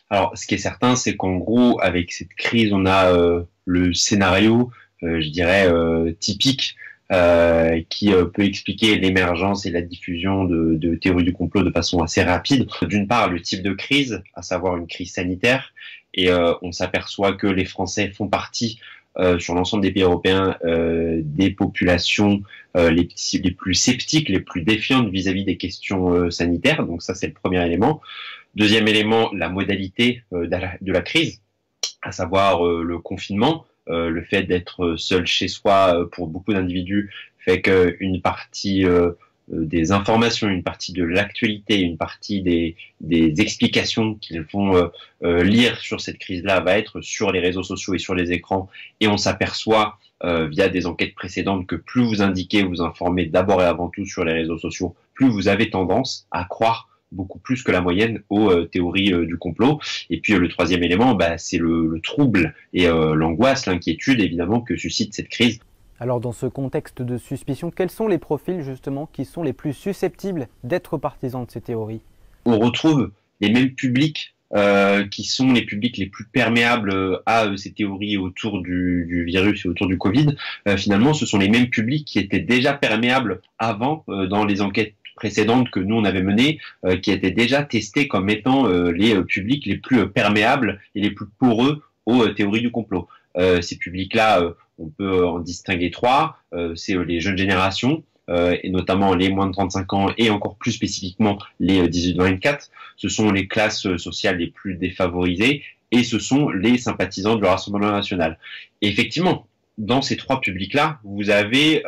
Speaker 10: Alors, ce qui est certain, c'est qu'en gros, avec cette crise, on a le scénario, je dirais, typique, qui peut expliquer l'émergence et la diffusion de théories du complot de façon assez rapide. D'une part, le type de crise, à savoir une crise sanitaire, et on s'aperçoit que les Français font partie, sur l'ensemble des pays européens, des populations les plus sceptiques, les plus défiantes vis-à-vis des questions sanitaires. Donc ça, c'est le premier élément. Deuxième élément, la modalité de la crise, à savoir le confinement, le fait d'être seul chez soi pour beaucoup d'individus fait qu'une partie des informations, une partie de l'actualité, une partie des explications qu'ils vont lire sur cette crise-là va être sur les réseaux sociaux et sur les écrans. Et on s'aperçoit via des enquêtes précédentes que plus vous indiquez, vous informez d'abord et avant tout sur les réseaux sociaux, plus vous avez tendance à croire beaucoup plus que la moyenne aux théories du complot. Et puis le troisième élément, c'est le trouble et l'angoisse, l'inquiétude évidemment que suscite cette crise.
Speaker 9: Alors dans ce contexte de suspicion, quels sont les profils justement qui sont les plus susceptibles d'être partisans de ces théories ?
Speaker 10: On retrouve les mêmes publics qui sont les publics les plus perméables à ces théories autour du virus et autour du Covid. Finalement, ce sont les mêmes publics qui étaient déjà perméables avant dans les enquêtes précédentes que nous on avait menées, qui étaient déjà testées comme étant les publics les plus perméables et les plus poreux aux théories du complot. Ces publics-là, on peut en distinguer 3. C'est les jeunes générations, et notamment les moins de 35 ans et encore plus spécifiquement les 18-24. Ce sont les classes sociales les plus défavorisées et ce sont les sympathisants du Rassemblement national. Et effectivement, dans ces trois publics-là, vous avez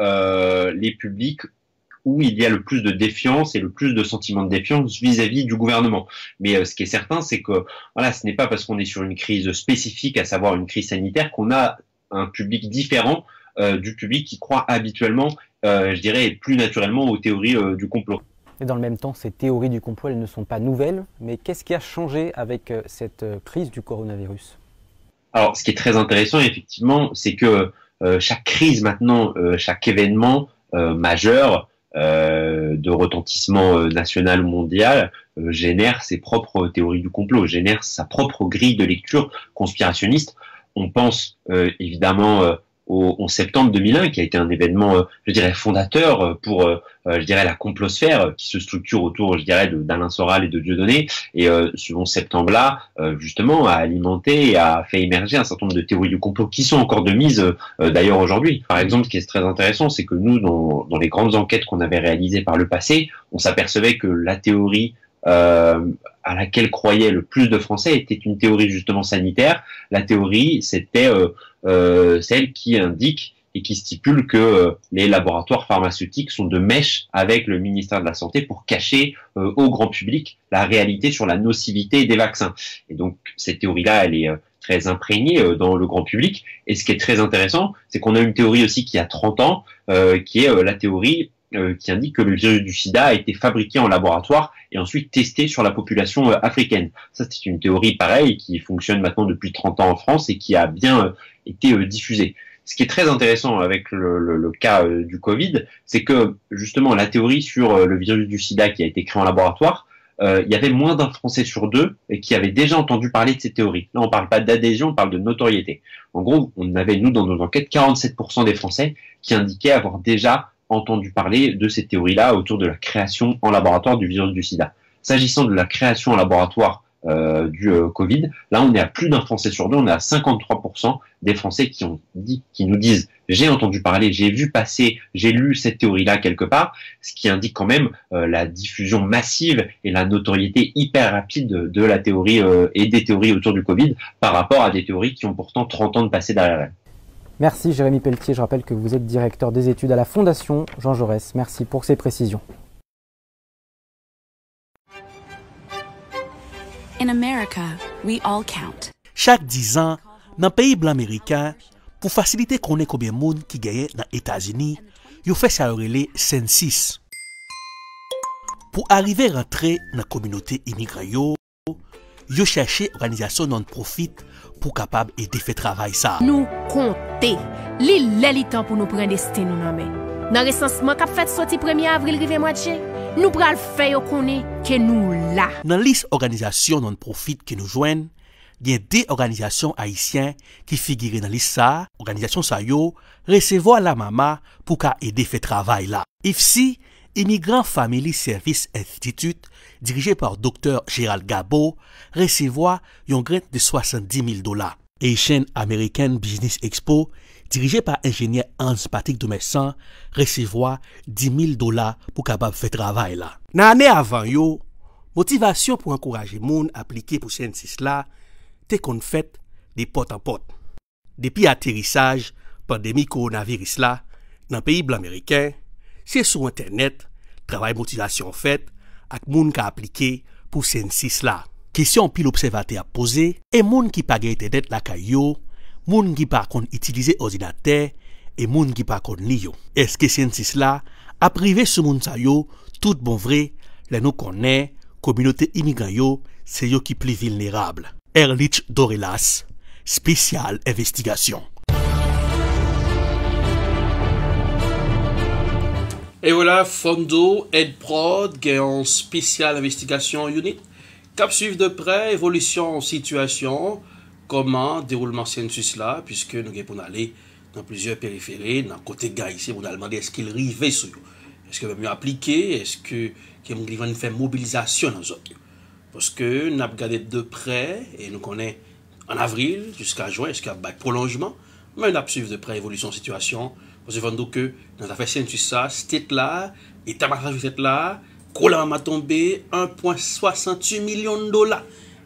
Speaker 10: les publics où il y a le plus de défiance et le plus de sentiments de défiance vis-à-vis du gouvernement. Mais ce qui est certain, c'est que voilà, ce n'est pas parce qu'on est sur une crise spécifique, à savoir une crise sanitaire, qu'on a un public différent du public qui croit habituellement, je dirais, plus naturellement aux théories du complot.
Speaker 9: Et dans le même temps, ces théories du complot, elles ne sont pas nouvelles. Mais qu'est-ce qui a changé avec cette crise du coronavirus?
Speaker 10: Alors, ce qui est très intéressant, effectivement, c'est que chaque crise maintenant, chaque événement majeur, de retentissement national ou mondial génère ses propres théories du complot, génère sa propre grille de lecture conspirationniste. On pense évidemment au 11 septembre 2001, qui a été un événement, je dirais, fondateur pour, je dirais, la complosphère qui se structure autour, je dirais, d'Alain Soral et de Dieudonné. Et ce 11 septembre-là, justement, a alimenté et a fait émerger un certain nombre de théories du complot qui sont encore de mise, d'ailleurs, aujourd'hui. Par exemple, ce qui est très intéressant, c'est que nous, dans les grandes enquêtes qu'on avait réalisées par le passé, on s'apercevait que la théorie à laquelle croyaient le plus de Français était une théorie justement sanitaire. La théorie, c'était celle qui indique et qui stipule que les laboratoires pharmaceutiques sont de mèche avec le ministère de la Santé pour cacher au grand public la réalité sur la nocivité des vaccins. Et donc cette théorie-là, elle est très imprégnée dans le grand public. Et ce qui est très intéressant, c'est qu'on a une théorie aussi qui a 30 ans, qui est la théorie qui indique que le virus du sida a été fabriqué en laboratoire et ensuite testé sur la population africaine. Ça, c'est une théorie pareille qui fonctionne maintenant depuis 30 ans en France et qui a bien été diffusée. Ce qui est très intéressant avec le cas du Covid, c'est que justement la théorie sur le virus du sida qui a été créé en laboratoire, il y avait moins d'un Français sur deux qui avait déjà entendu parler de ces théories. Là, on parle pas d'adhésion, on parle de notoriété. En gros, on avait, nous, dans nos enquêtes, 47% des Français qui indiquaient avoir déjà entendu parler de ces théories-là autour de la création en laboratoire du virus du sida. S'agissant de la création en laboratoire du Covid, là on est à plus d'un Français sur deux, on est à 53% des Français qui nous disent j'ai entendu parler, j'ai vu passer, j'ai lu cette théorie-là quelque part, ce qui indique quand même la diffusion massive et la notoriété hyper rapide de la théorie et des théories autour du Covid par rapport à des théories qui ont pourtant 30 ans de passé derrière elles.
Speaker 9: Merci Jérémy Pelletier, je rappelle que vous êtes directeur des études à la Fondation Jean Jaurès. Merci pour ces précisions.
Speaker 11: In America, we all count.
Speaker 7: Chaque 10 ans, dans le pays blanc américain, pour faciliter connaître combien de monde qui gagne dans les États-Unis, ils fait ça relé census. Pour arriver à rentrer dans la communauté immigrante, ils cherché organisation non-profit pour capable aider faire travail ça.
Speaker 12: Nous compter, li temps pour nous prendre destin nous nommer. Dans recensement qu'a fait sorti 1er avril rive mois de juin, nous pral faire connaître que nous là.
Speaker 7: Dans la liste organisation non-profit que nous joignent, il y a des organisations haïtiennes qui figurent dans la liste ça. Organisation ça yo recevoir la maman pour qu'a aider faire travail là. IFSI, Immigrant Family Service Institute, dirigé par Dr. Gérald Gabo, recevoir un grant de $70,000. Asian American Business Expo, dirigé par ingénieur Hans-Patrick Domessan, recevoir $10,000 pour capable faire travail là. Dans l'année avant yo, motivation pour encourager moun appliquer pour census là, t'es qu'on fait des porte en porte. Depuis atterrissage pandémie coronavirus là, dans le pays blanc américain, c'est sur internet, travail motivation fait, avec moun qui a appliqué pour census là. Question pile observateur à poser, et moun qui pa gen internet la kayo, moun qui pa kon utiliser ordinateur, et moun qui pa kon li yo. Est-ce que census là a privé ce moun sa yo, tout bon vrai, les nous connaît, communauté immigrant yo, c'est yo qui plus vulnérable. Erlich Dorelas, spécial investigation.
Speaker 8: Et voilà, Fondo, EdProd, qui est en spécial investigation unit, cap suivre de près évolution situation, comment déroulement census là, puisque nous avons aller dans plusieurs périphéries, dans le côté gars ici, on a demandé est-ce qu'il arrive sur eux, est-ce qu'il va mieux appliquer, est-ce qu'il va faire mobilisation dans les autres. Parce que nous avons regardé de près, et nous connaissons en avril jusqu'à juin, est-ce qu'il y a un prolongement, mais nous avons suivi de près évolution situation. Parce que dans l'affaire census ça, state là, état majoritaire là, collant m'a tombé $1,68 million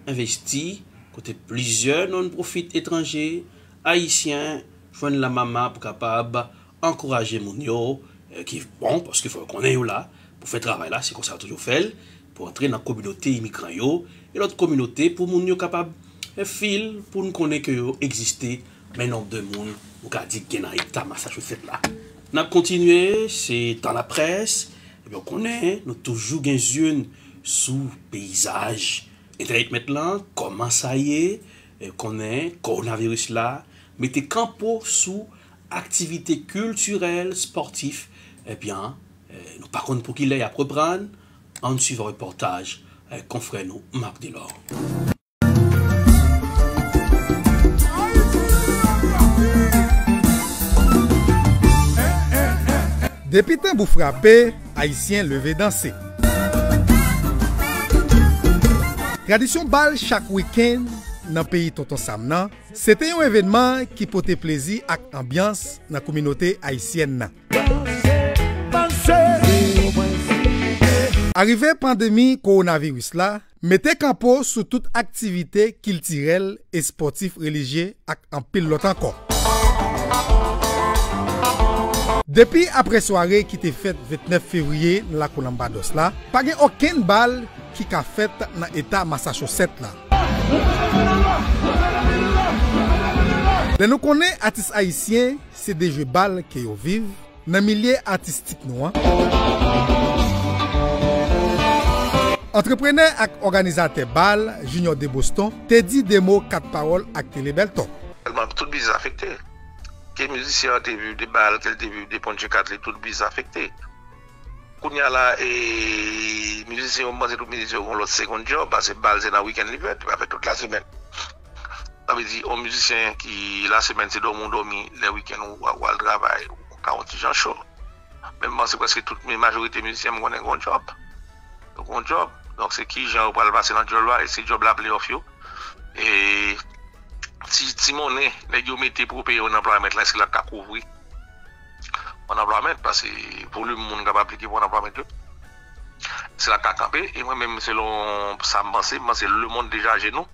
Speaker 8: investis côté plusieurs non-profit étrangers, haïtiens, joindre la maman pour capable encourager mon yo, qui est bon, parce qu'il faut qu'on ait là, pour faire travail là, c'est comme ça toujours fait, pour entrer dans la communauté immigrant yo, et l'autre communauté pour mon yo capable fil pour nous connaître que yo existé, mais nombre de monde, ou qu'a dit qu'il y a un état Massachusetts là. On a continué, c'est dans la presse, et bien on connaît, nous toujours des yeux sous paysage. Internet maintenant, comment ça y est, connaît, coronavirus là, mettez campo sous activités culturelles, sportives, eh bien, nous par contre pour qu'il ait à reprendre, en suivant le reportage, confrère nous, Marc Delors.
Speaker 13: Depuis temps pour frapper, Haïtiens levé danser. Tradition bal chaque week-end dans le pays Tonton Sam, c'était un événement qui portait plaisir et ambiance dans la communauté haïtienne. Arrivé pandémie coronavirus là, mettez campo sur toute activité culturelle et sportive religieux et en pile l'autre encore. Depuis après soirée qui était faite 29 février dans la Colambados là, pas aucun bal qui a fait dans l'état Massachusetts là. Nous connaissons artistes haïtiens, c'est des jeux bal qui vivent dans le milieu artistique noir. Entrepreneur et organisateur bal Junior de Boston te dit des mots 4 paroles à Télé Belton.
Speaker 14: Tout bizarre affecté. Les musiciens ont vu des balles, qu'ils ont vu des ponches 4, tout bizarre affecté. Quand il y a là, les musiciens ont pensé que les musiciens ont leur second job, parce que les balles c'est dans le week-end l'hiver, tu vas faire toute la semaine. Ça veut dire, aux musiciens qui, la semaine, c'est dormir, les week-ends ou le travail, ou 40 gens chaud. Même moi, c'est presque toute la majorité des musiciens ont un grand job. Donc, c'est qui, gens, pour le passer dans le job là, et c'est le job là, play-off. Et si mon nez, les gens mettent pour payer un employement, là, c'est là qu'à couvrir. Un employement, parce que pour le monde qui va appliquer pour un employement, c'est là qu'à camper. Et moi-même, selon ça, c'est le monde déjà à genoux.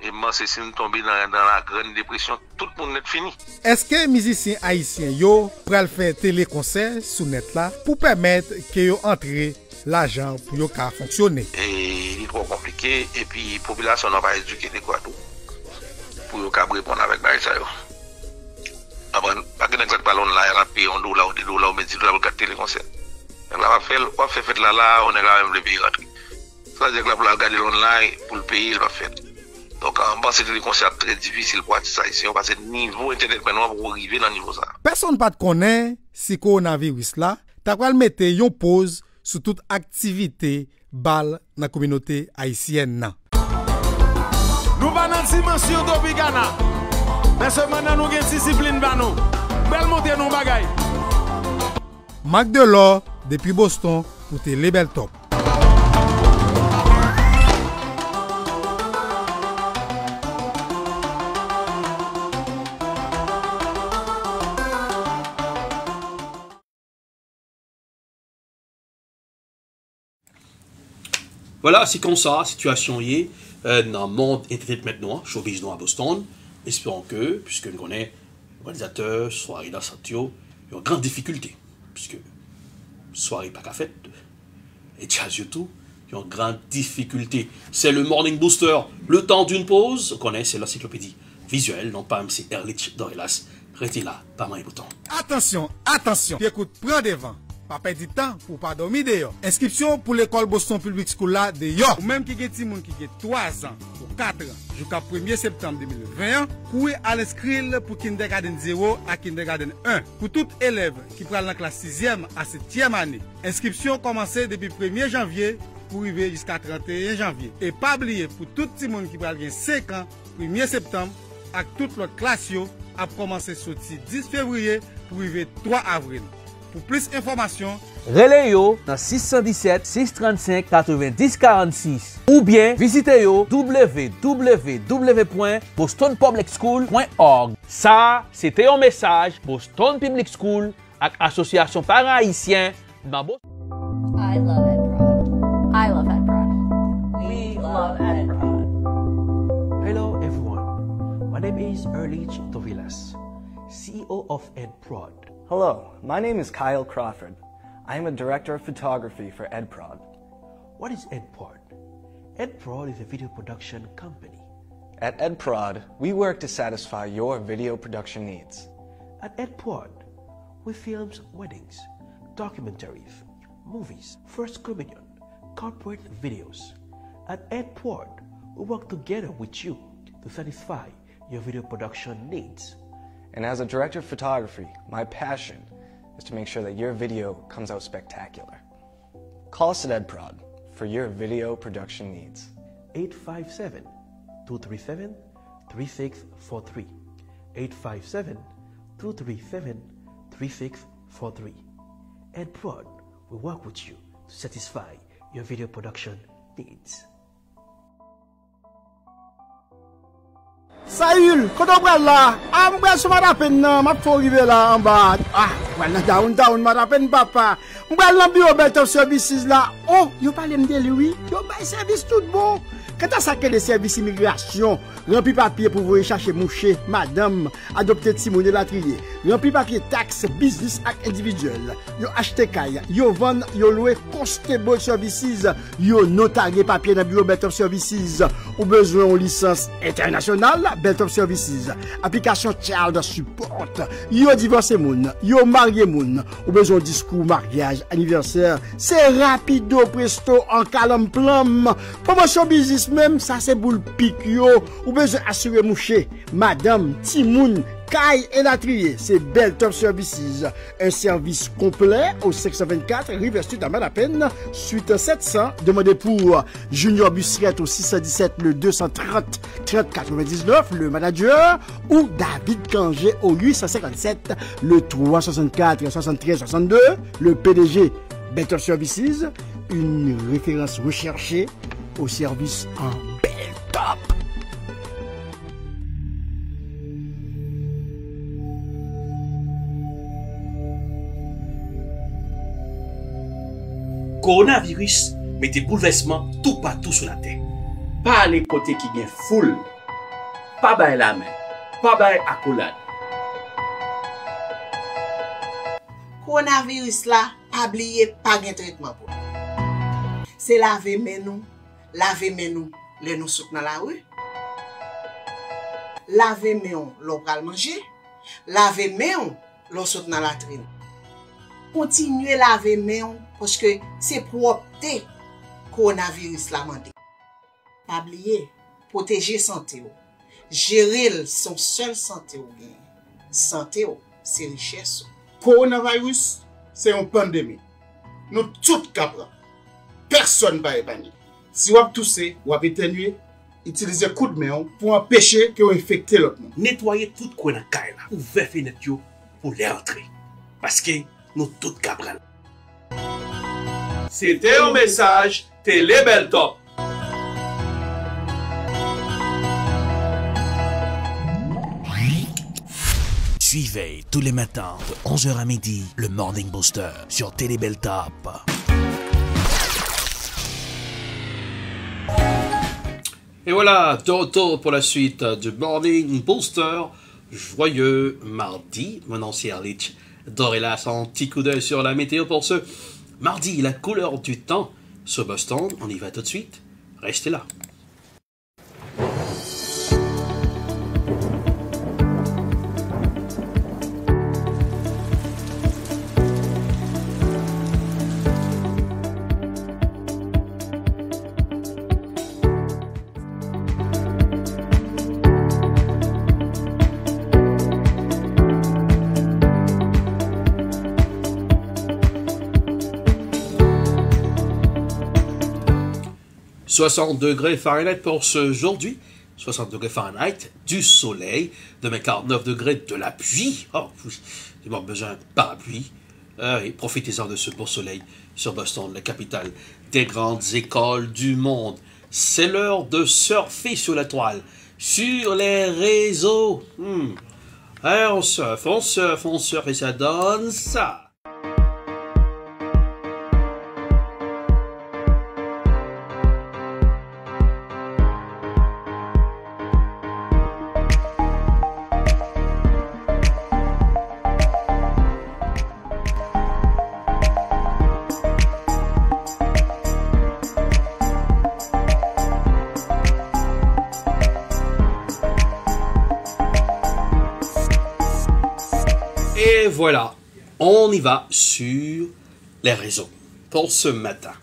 Speaker 14: Et moi, c'est si nous tombons dans la grande dépression, tout le monde est fini.
Speaker 13: Est-ce que les musiciens haïtiens yo pourraient faire téléconcert sur net là pour permettre que yo entre l'argent pour yo ka fonctionner?
Speaker 14: Et il est trop compliqué et puis la population n'a pas éduqué de quoi tout pour yo ka répondre avec ça yo. Après pas que n'exact ballon là il a payé $1 ou $2 ou mais $10 pour regarder téléconcert. Donc là on fait là on est là même le pays rentrer. Ça veut dire que là pour regarder online pour le pays il va faire. Donc, en bas, c'est des concerts très difficiles pour artistes haïtiens parce que niveau internet maintenant pour arriver dans le niveau ça.
Speaker 13: Personne ne connaît si coronavirus là, t'as qu'à mettre une pause sur toute activité bal dans la communauté haïtienne.
Speaker 16: Nous pas dans dimension d'Obigana. Mais seulement nous avons une discipline pour nous. Belle montée nos bagailles.
Speaker 13: Marc Delors depuis Boston pour Télé Belton.
Speaker 8: Voilà, c'est comme ça, la situation est dans le monde internet maintenant, showbiz à Boston. Espérons que, puisque nous connaissons l'organisateur, soirée dans Santiago, il y a une grande difficulté, puisque soirée pas qu'à fête, et jazz tout, il y a une grande difficulté. C'est le Morning Booster, le temps d'une pause, on connaît, c'est l'encyclopédie visuelle, non pas MC Erlich Dorelas. Restez là, pas moins bouton.
Speaker 13: Attention, attention, écoute, prends des vents. Pas perdre du temps pour pas dormir d'ailleurs. Inscription pour l'école Boston Public School là d'ailleurs. Ou même qui est petit monde qui a 3 ans ou 4 ans jusqu'à 1er septembre 2021, courez à l'inscrire pour kindergarten 0 à kindergarten 1. Pour tout élève qui prend la classe 6e à 7e année. Inscription commencée depuis 1er janvier pour arriver jusqu'à 31 janvier. Et pas oublier pour tout petit monde qui prend 5 ans, 1er septembre, avec toute l'autre classe a commencé sorti 10 février pour arriver 3 avril. Pour plus d'informations,
Speaker 17: relais yo dans 617 635 90 46 ou bien visitez yo www.bostonpublicschool.org. Ça, c'était un message Boston Public School avec Association Parents Haïtiens dans Boston.
Speaker 20: I love Ed Broad. I love Ed Broad. We love Ed Broad.
Speaker 7: Hello everyone. My name is Erlich Dovilas.
Speaker 15: CEO of EdProd.
Speaker 18: Hello, my name is Kyle Crawford. I am a director of photography for EdProd.
Speaker 15: What is EdProd? EdProd is a video production company.
Speaker 18: At EdProd, we work to satisfy your video production needs.
Speaker 15: At EdProd, we film weddings, documentaries, movies, First Communion, corporate videos. At EdProd, we work together with you to satisfy your video production needs.
Speaker 18: And as a director of photography, my passion is to make sure that your video comes out spectacular. Call us at EdProd for your video production needs.
Speaker 15: 857-237-3643. 857-237-3643. EdProd will work with you to satisfy your video production needs.
Speaker 13: Saül, quand on prend là, on prend ce matin nan, m'a faut arriver là en bas. Voilà downtown matin papa. On prend l'ambiance Belt Services là. Oh, yo parle me de lui. Yo bay service tout bon. Quand ça que des services immigration, rempli papier pour vous chercher moucher, madame, adopter Timon de la trier. Rempli papier taxe, business ak individuel. Yo acheter kay, yo vend, yo louer constable services, yo notarier papier dans bureau Belt Services. Ou besoin de licence internationale, Belt Services. Application child support. Yo divorcé moun, yo marié moun. Ou besoin de discours mariage, anniversaire. C'est rapido presto en calme plum. Promotion business même, ça c'est boule pique yo. Ou besoin assurer mouché, madame, timoun, Kai et la trier, c'est Belt Services. Un service complet au 624 River Street à Malapen, suite 700. Demandez pour Junior Bussiette au 617 le 230 3099, le manager, ou David Kangé au 857 le 364 73 62, le PDG Belt Services, une référence recherchée au service en bel top.
Speaker 8: Coronavirus mette bouleversement tout partout sur la terre. Pas les côtés qui gagnent foule, pas bail la main, pas bail accolade.
Speaker 19: Coronavirus là, pas oublier pas de traitement pour. C'est laver nous, les nous souk dans la rue. Laver nous, l'on pral manger. Laver nous, l'on souk dans la latrine. Continuez laver main parce que c'est propreté coronavirus la mandé. Pas oublier, protéger santé ou. Gérer son seul santé ou bien. Santé ou, c'est richesse.
Speaker 13: Coronavirus, c'est une pandémie. Nous tous capable. Personne ne va épargner. Si vous avez toussé, vous avez éternué, utilisez coup de main pour empêcher que vous infectez l'autre monde.
Speaker 8: Nettoyez tout coin dans caille là, ouvrez fenêtre pour les entrer. Parce que nous tous capables. C'était un message Télé Bel Top.
Speaker 15: Suivez tous les matins de 11h à midi le Morning Booster sur Télé Bel Top.
Speaker 8: Et voilà, de retour pour la suite du Morning Booster. Joyeux mardi, mon ancien Lich. Dorélas, un petit coup d'œil sur la météo pour ce mardi, la couleur du temps sur Boston. On y va tout de suite. Restez là. « 60 degrés Fahrenheit pour ce aujourd'hui, 60 degrés Fahrenheit, du soleil, demain 49 degrés de la pluie. Oh oui, j'ai besoin d'un parapluie. Et profitez-en de ce beau soleil sur Boston, la capitale des grandes écoles du monde. C'est l'heure de surfer sur la toile, sur les réseaux. Alors on surfe et ça donne ça. Et voilà, on y va sur les réseaux pour ce matin.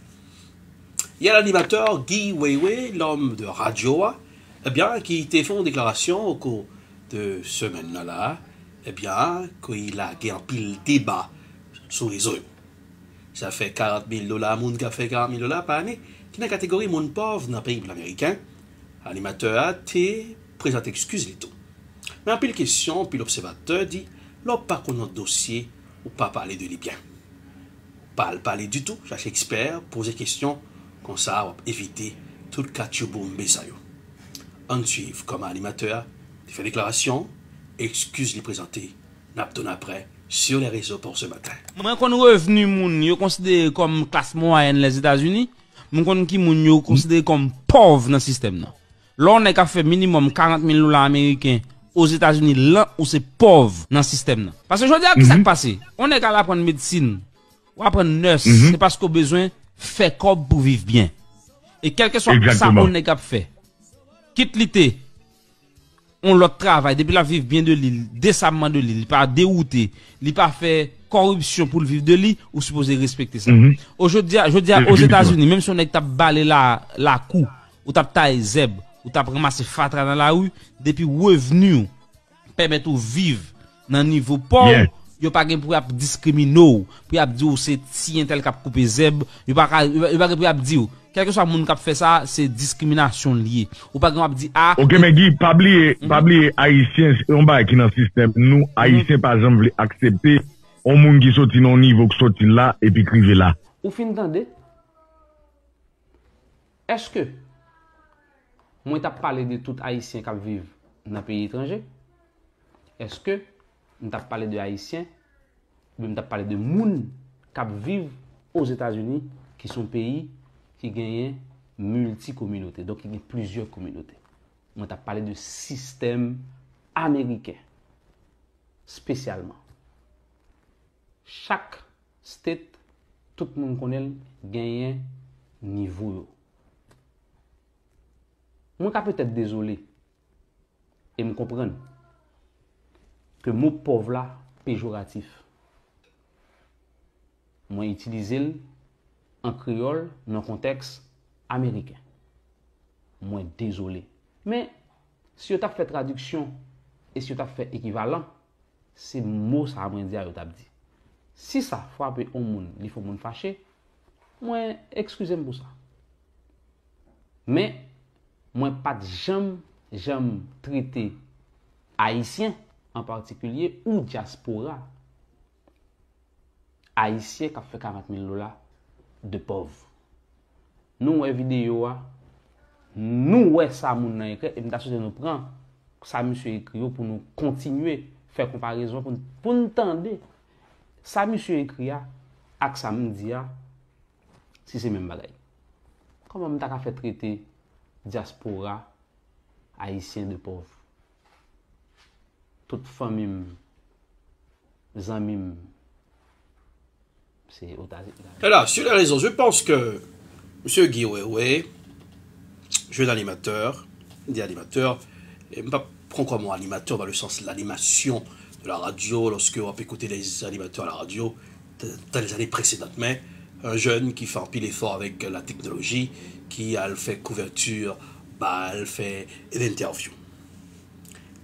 Speaker 8: Il y a l'animateur Guy Weiwei, l'homme de Radio, eh bien, qui t'a fait une déclaration au cours de ce semaine-là, eh bien, qu'il a gagné un pile débat sur les réseaux. Ça fait 40 000 $, moun qui a fait 40 000 $ par année, qui est la catégorie moun pauvre dans le pays américain. L'animateur a été présenté excuse et tout. Mais en pile question, puis l'observateur dit, l'on pas qu'on a un dossier ou pas parler de Libyen. Pas parler du tout, chercher expert, poser question, comme ça, on va éviter tout le cas de boum besayo. On suit comme animateur, il fait déclaration, excuse les présenter, n'a donné après sur les réseaux pour ce matin.
Speaker 21: Moi, quand revenu moun, yo considéré comme classe moyenne les États-Unis, moi quand qui moun yo considéré comme pauvre dans le système là. Là on a fait minimum 40 000 $ américains aux États-Unis là où c'est pauvre dans le système là. Parce que je veux dire, qu'est-ce qui s'est passé? On est qu'à apprendre médecine, ou apprendre nurse, c'est parce qu'on a besoin faire comme pour vivre bien. Et quel que soit ça on est capable faire. Quitte l'été, on l'autre travail depuis la vivre bien de l'île, décemment de l'île, pas dérouté, il pas fait corruption pour le vivre de l'île, ou supposé respecter ça. Aujourd'hui, je dis aux États-Unis, même si on est balé la cou, ou t'a taille zeb, ou t'a ramassé fatra dans la rue, depuis revenu permet de vivre dans niveau pauvre, yo pas gen pour discriminer, pour dire c'est si un tel qui a coupé zeb, yo pas pour dire quel que soit moun qui fait ça, c'est discrimination liée. Ou pas qu'on dire ah
Speaker 22: OK mais Guy, pas oublier haïtien on ba qui dans système nous haïtien par exemple accepter on moun qui sorti non niveau qui sorti là et puis criver là.
Speaker 21: Ou fin entendre? Est-ce que moi t'a parlé de tout haïtien qui vivent dans pays étranger? Est-ce que on t'a parlé de haïtiens ou on t'a parlé de moun qui vivent aux États-Unis qui sont pays qui gagnent multi-communautés, donc il y a plusieurs communautés. On t'a parlé de système américain, spécialement. Chaque state, tout le monde connaît, gagne niveau. Moi, je peut-être désolé, et me comprendre que le mot pauvre là, péjoratif. Moi, utiliser en créole dans le contexte américain. Moi, désolé. Mais si tu as fait traduction et si tu as fait équivalent, c'est mot ça à dire yo t'a dit. Si ça frappe un monde, il faut monde fâché, moi excusez-moi pour ça. Mais moi pas jamais traiter haïtien en particulier ou diaspora haïtien qui a fait 40 000 $ de pauvres. Nous, la vidéo, nous, ça, mon écrit, et nous prend ça, monsieur écrit, pour nous continuer à faire comparaison, pour nous entendre. Ça, monsieur écrit, avec ça, me dit, si c'est même bagaille. Comment on a fait traiter diaspora haïtien de pauvres? Toute famille, amis,
Speaker 8: alors, sur les réseaux, je pense que M. Guy Weiwei, jeune animateur, et pas prendre comme animateur dans le sens de l'animation de la radio, lorsque on peut écouter les animateurs à la radio dans les années précédentes, mais un jeune qui fait un pile effort avec la technologie, qui a fait couverture, elle fait des interviews.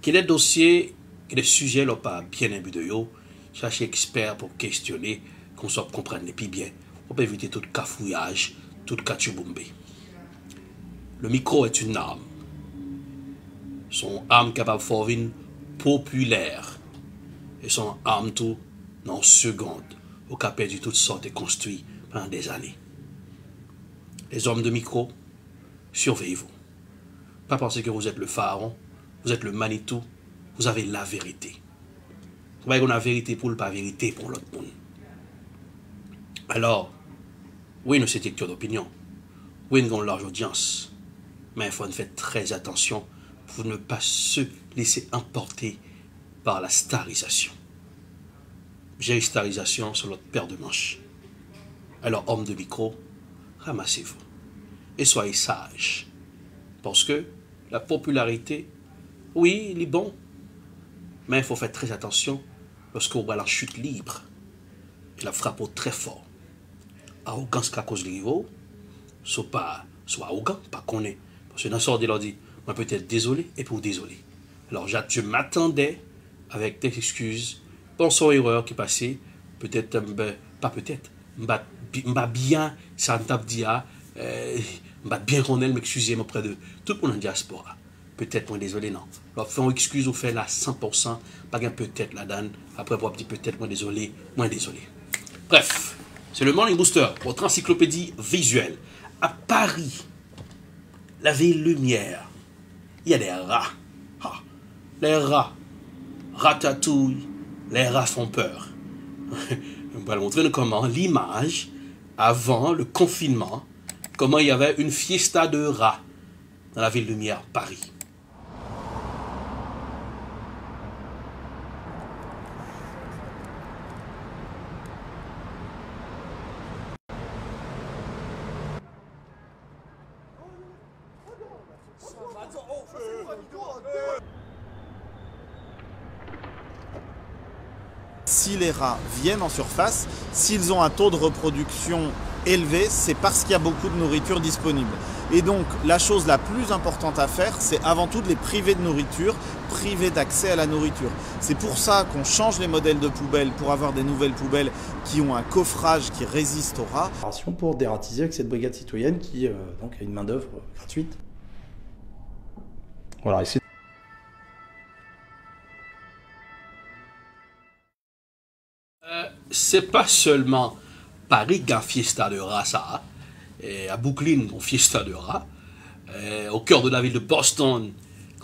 Speaker 8: Quel est le dossier, quel est le sujet, là, pas bien un but de yo, chercher expert pour questionner, qu'on soit comprendre et puis bien, on peut éviter tout cafouillage, tout cachouboumbe. Le micro est une arme. Son arme capable de faire une populaire. Et son arme tout, dans seconde, au cas perdu toutes sortes et construit pendant des années. Les hommes de micro, surveillez-vous. Pas penser que vous êtes le pharaon, vous êtes le Manitou, vous avez la vérité. Vous voyez qu'on a la vérité pour le pas vérité pour l'autre monde. Alors, oui, nous sommes secteur d'opinion. Oui, nous avons une large audience. Mais il faut faire très attention pour ne pas se laisser emporter par la starisation. J'ai une starisation sur l'autre paire de manches. Alors, homme de micro, ramassez-vous. Et soyez sages. Parce que la popularité, oui, il est bon. Mais il faut faire très attention lorsqu'on va la chute libre, et la frappe très fort. Arrogance qu'à cause du niveau, soit arrogant, pas qu'on est. Parce que dans ce sort de leur dit, moi peut-être désolé et pour désolé. Alors je m'attendais avec des excuses, pensons erreur qui passait, peut-être, pas peut-être, m'a bien, ça me tape dit, m'a bien qu'on aime m'excuser auprès de tout le monde en diaspora. Peut-être, moi désolé, non. Alors, fait une excuse, on fait là 100%, pas qu'un peut-être la donne, après pour un petit peut-être, moi désolé. Bref, c'est le Morning Booster, votre encyclopédie visuelle. À Paris, la ville lumière, il y a des rats. Ah, les rats, ratatouille, les rats font peur. On va montrer comment l'image, avant le confinement, comment il y avait une fiesta de rats dans la ville lumière, Paris.
Speaker 1: Si les rats viennent en surface, s'ils ont un taux de reproduction élevé, c'est parce qu'il y a beaucoup de nourriture disponible. Et donc, la chose la plus importante à faire, c'est avant tout de les priver de nourriture, priver d'accès à la nourriture. C'est pour ça qu'on change les modèles de poubelles pour avoir des nouvelles poubelles qui ont un coffrage qui résiste aux rats.
Speaker 2: Pour dératiser avec cette brigade citoyenne qui donc a une main-d'œuvre gratuite. Voilà, et
Speaker 8: c'est pas seulement Paris qui a fiesta de rats, ça. Et à Brooklyn, on fiesta de rats. Au cœur de la ville de Boston,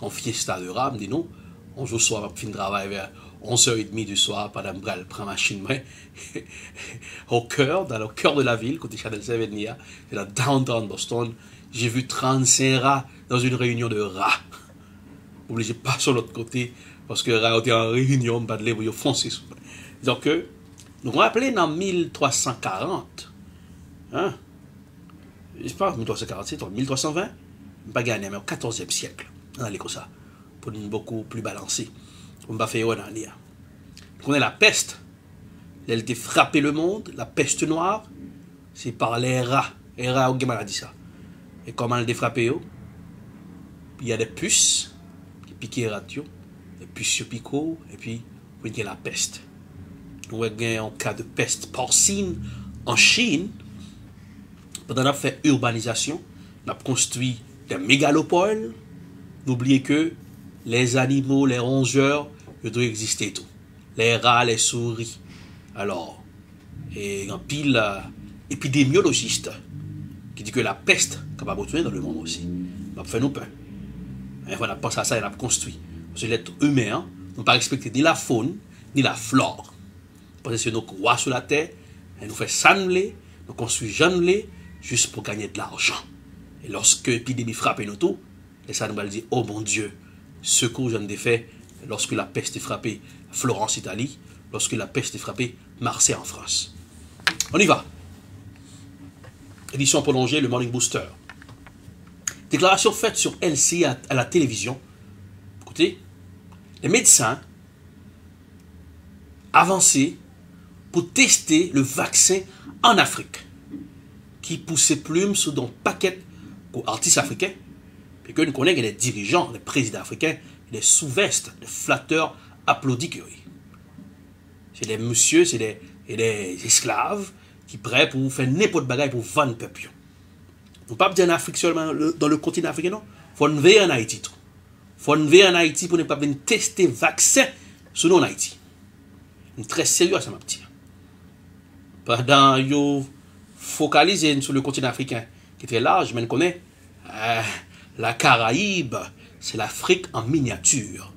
Speaker 8: on fiesta de rats. Me dit non, on joue soir, on fin de travail vers 11h30 du soir, pendant que je prends ma machine. Dans le cœur de la ville, côté Channel 7, c'est dans downtown Boston, j'ai vu 35 rats dans une réunion de rats. Obligé pas sur l'autre côté, parce que les rats étaient en réunion, pas de lèvres, ils foncé. Donc, nous on appelé dans 1340, hein, je sais pas, 1347, 1320, pas gagné, mais au 14e siècle, on allait comme ça, pour une beaucoup plus balancé. On va faire un lien. On connaît la peste, elle était frappé le monde, la peste noire, c'est par les rats. Les rats ont maladie ça. Et comment elle a frappé? Il y a des puces qui piquent les rats, des puces sur picot, et puis il y a la peste. Nous avons un cas de peste porcine en Chine. Pendant qu'on a fait urbanisation, on a construit des mégalopoles. N'oubliez que les animaux, les rongeurs, ils doivent exister tout. Les rats, les souris. Alors, et un pile épidémiologiste qui dit que la peste est capable de tuer dans le monde aussi. On a fait nous peur. Et on a pensé à ça et on a construit. Parce que l'être humain, on n'a pas respecté ni la faune, ni la flore. Parce que nous croyons sur la terre, et nous faisons sanglé, nous construisons janglé, juste pour gagner de l'argent. Et lorsque l'épidémie frappe nous tout, les sanglés disent, oh mon Dieu, secours j'en ai fait lorsque la peste est frappée Florence, Italie, lorsque la peste est frappée Marseille en France. On y va. Édition prolongée, le Morning Booster. Déclaration faite sur LCI à la télévision. Écoutez, les médecins avancés pour tester le vaccin en Afrique, qui poussait plume sur un paquet d'artistes africains, et que nous connaissons des dirigeants, des présidents africains, des sous-vestes, des flatteurs applaudis. C'est des messieurs, c'est des esclaves qui prêts pour faire n'importe bagaille pour vendre le peuple. Nous ne pas dire en Afrique seulement, dans le continent africain, non. Il faut nous veiller en Haïti. Il faut nous veiller en Haïti pour ne pas venir tester le vaccin sur nous en Haïti. C'est très sérieux, ça m'a dit. Pendant que focalisé sur le continent africain, qui est très large, mais on connaît la Caraïbe, c'est l'Afrique en miniature.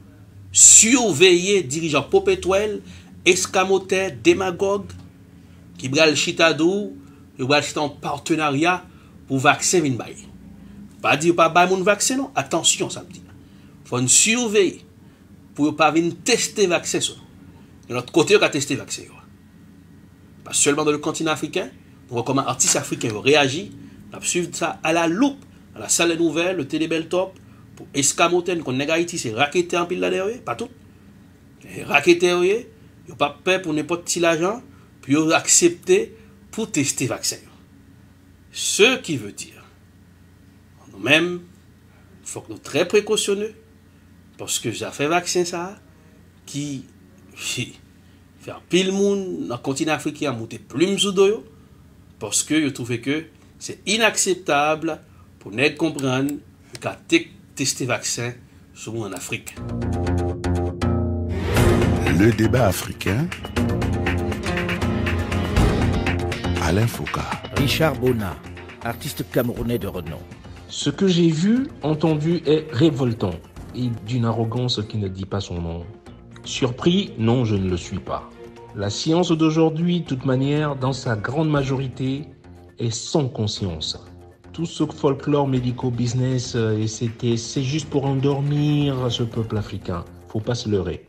Speaker 8: Surveiller dirigeants popétuels, escamotaires, démagogues, qui bral chitadou, qui bral chita en partenariat pour vaccin vinbay. Pas dire pas bailler mon vaccin, non. Attention, ça me dit. Faut nous surveiller pour ne pas venir tester vaccin sur nous. De l'autre côté, on a testé le vaccin. Pas seulement dans le continent africain, on voit comment artistes africains réagissent, on a suivi ça à la loupe, à la salle de nouvelles, le Télébel Top, pour escamoter, qu'on nègre Haïti, c'est raqueter en pile là derrière, pas tout. Raqueter, Ils n'ont pas peur pour n'importe qui l'argent, puis ils ont accepté pour tester le vaccin. Ce qui veut dire, nous-mêmes, il faut que nous soyons très précautionneux, parce que j'ai fait vaccin ça, qui fait un pile monde dans le continent africain à monter plume sous dos, parce que je trouve que c'est inacceptable pour nous comprendre qu'à tester vaccin sur en Afrique.
Speaker 3: Le débat africain. Alain Foucault.
Speaker 5: Richard Bona, artiste camerounais de renom.
Speaker 23: Ce que j'ai vu, entendu est révoltant et d'une arrogance qui ne dit pas son nom. Surpris, non, je ne le suis pas. La science d'aujourd'hui, de toute manière, dans sa grande majorité, est sans conscience. Tout ce folklore médico-business, c'est juste pour endormir ce peuple africain. Faut pas se leurrer.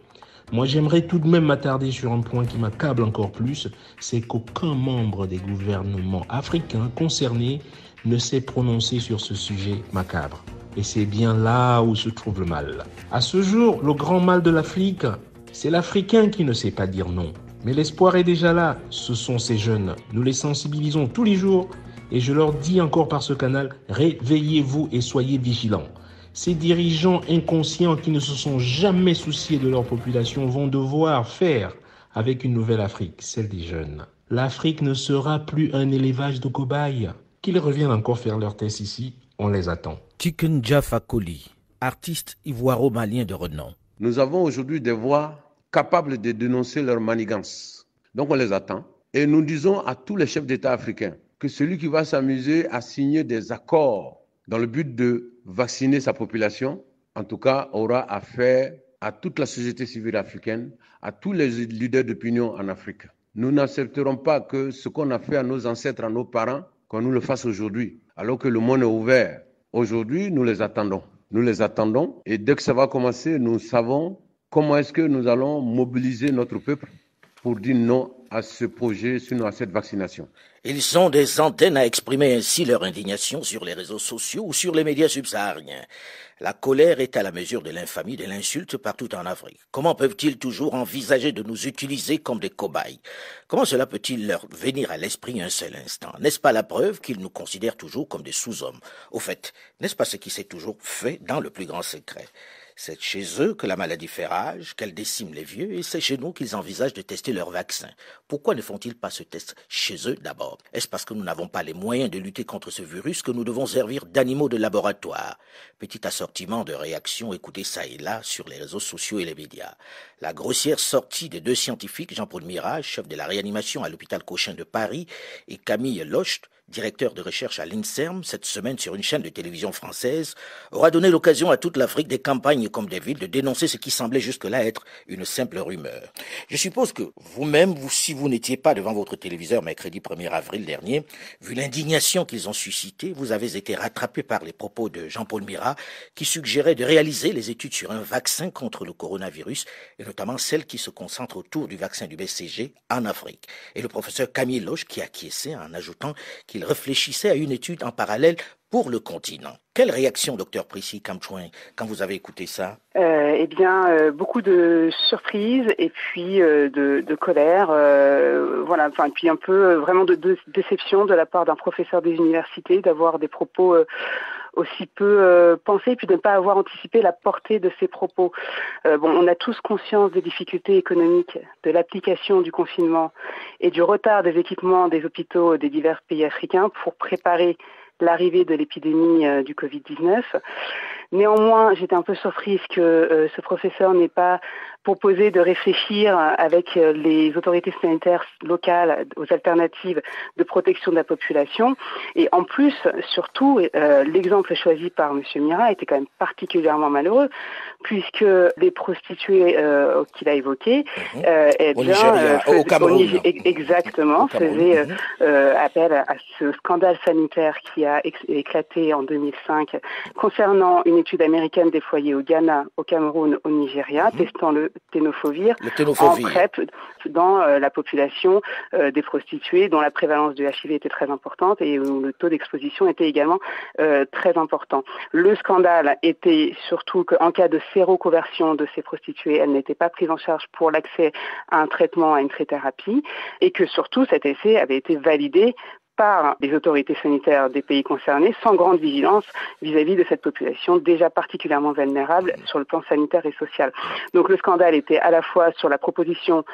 Speaker 23: Moi, j'aimerais tout de même m'attarder sur un point qui m'accable encore plus, c'est qu'aucun membre des gouvernements africains concernés ne s'est prononcé sur ce sujet macabre. Et c'est bien là où se trouve le mal. À ce jour, le grand mal de l'Afrique, c'est l'Africain qui ne sait pas dire non. Mais l'espoir est déjà là, ce sont ces jeunes. Nous les sensibilisons tous les jours et je leur dis encore par ce canal, réveillez-vous et soyez vigilants. Ces dirigeants inconscients qui ne se sont jamais souciés de leur population vont devoir faire avec une nouvelle Afrique, celle des jeunes. L'Afrique ne sera plus un élevage de cobayes. Qu'ils reviennent encore faire leurs tests ici, on les attend.
Speaker 5: Tikenja Fakoli, artiste ivoiro-malien de renom.
Speaker 24: Nous avons aujourd'hui des voix capables de dénoncer leur manigance. Donc on les attend. Et nous disons à tous les chefs d'État africains que celui qui va s'amuser à signer des accords dans le but de vacciner sa population, en tout cas, aura affaire à toute la société civile africaine, à tous les leaders d'opinion en Afrique. Nous n'accepterons pas que ce qu'on a fait à nos ancêtres, à nos parents, qu'on nous le fasse aujourd'hui, alors que le monde est ouvert. Aujourd'hui, nous les attendons. Nous les attendons et dès que ça va commencer, nous savons comment est-ce que nous allons mobiliser notre peuple pour dire non à ce projet, sinon à cette vaccination.
Speaker 5: Ils sont des centaines à exprimer ainsi leur indignation sur les réseaux sociaux ou sur les médias subsahariens. La colère est à la mesure de l'infamie, de l'insulte partout en Afrique. Comment peuvent-ils toujours envisager de nous utiliser comme des cobayes? Comment cela peut-il leur venir à l'esprit un seul instant? N'est-ce pas la preuve qu'ils nous considèrent toujours comme des sous-hommes? Au fait, n'est-ce pas ce qui s'est toujours fait dans le plus grand secret? C'est chez eux que la maladie fait rage, qu'elle décime les vieux, et c'est chez nous qu'ils envisagent de tester leur vaccin. Pourquoi ne font-ils pas ce test chez eux d'abord? Est-ce parce que nous n'avons pas les moyens de lutter contre ce virus que nous devons servir d'animaux de laboratoire? Petit assortiment de réactions écoutées ça et là sur les réseaux sociaux et les médias. La grossière sortie des deux scientifiques, Jean-Paul Mirage, chef de la réanimation à l'hôpital Cochin de Paris, et Camille Locht, directeur de recherche à l'INSERM, cette semaine sur une chaîne de télévision française, aura donné l'occasion à toute l'Afrique, des campagnes comme des villes, de dénoncer ce qui semblait jusque-là être une simple rumeur. Je suppose que vous-même, si vous n'étiez pas devant votre téléviseur mercredi 1er avril dernier, vu l'indignation qu'ils ont suscitée, vous avez été rattrapé par les propos de Jean-Paul Mira, qui suggérait de réaliser les études sur un vaccin contre le coronavirus, et notamment celles qui se concentrent autour du vaccin du BCG en Afrique. Et le professeur Camille Loche qui acquiesçait en ajoutant qu'il réfléchissait à une étude en parallèle pour le continent. Quelle réaction, docteur Prissy Kamchouin, quand vous avez écouté ça?
Speaker 25: Beaucoup de surprise et puis de colère, voilà, enfin, puis un peu vraiment de déception de la part d'un professeur des universités d'avoir des propos aussi peu pensés, puis de ne pas avoir anticipé la portée de ces propos. On a tous conscience des difficultés économiques, de l'application du confinement et du retard des équipements des hôpitaux des divers pays africains pour préparer l'arrivée de l'épidémie du Covid-19. Néanmoins, j'étais un peu surprise que ce professeur n'ait pas proposé de réfléchir avec les autorités sanitaires locales aux alternatives de protection de la population. Et en plus, surtout, l'exemple choisi par M. Mira était quand même particulièrement malheureux, puisque les prostituées qu'il a évoquées,
Speaker 5: au Cameroun,
Speaker 25: faisaient appel à ce scandale sanitaire qui a éclaté en 2005 concernant une étude américaine déployée au Ghana, au Cameroun, au Nigeria, testant le tenofovir
Speaker 5: en
Speaker 25: PrEP dans la population des prostituées dont la prévalence du HIV était très importante et où le taux d'exposition était également très important. Le scandale était surtout qu'en cas de séroconversion de ces prostituées, elles n'étaient pas prises en charge pour l'accès à un traitement, à une trithérapie, et que surtout cet essai avait été validé par les autorités sanitaires des pays concernés sans grande vigilance vis-à-vis de cette population déjà particulièrement vulnérable sur le plan sanitaire et social. Donc le scandale était à la fois sur la proposition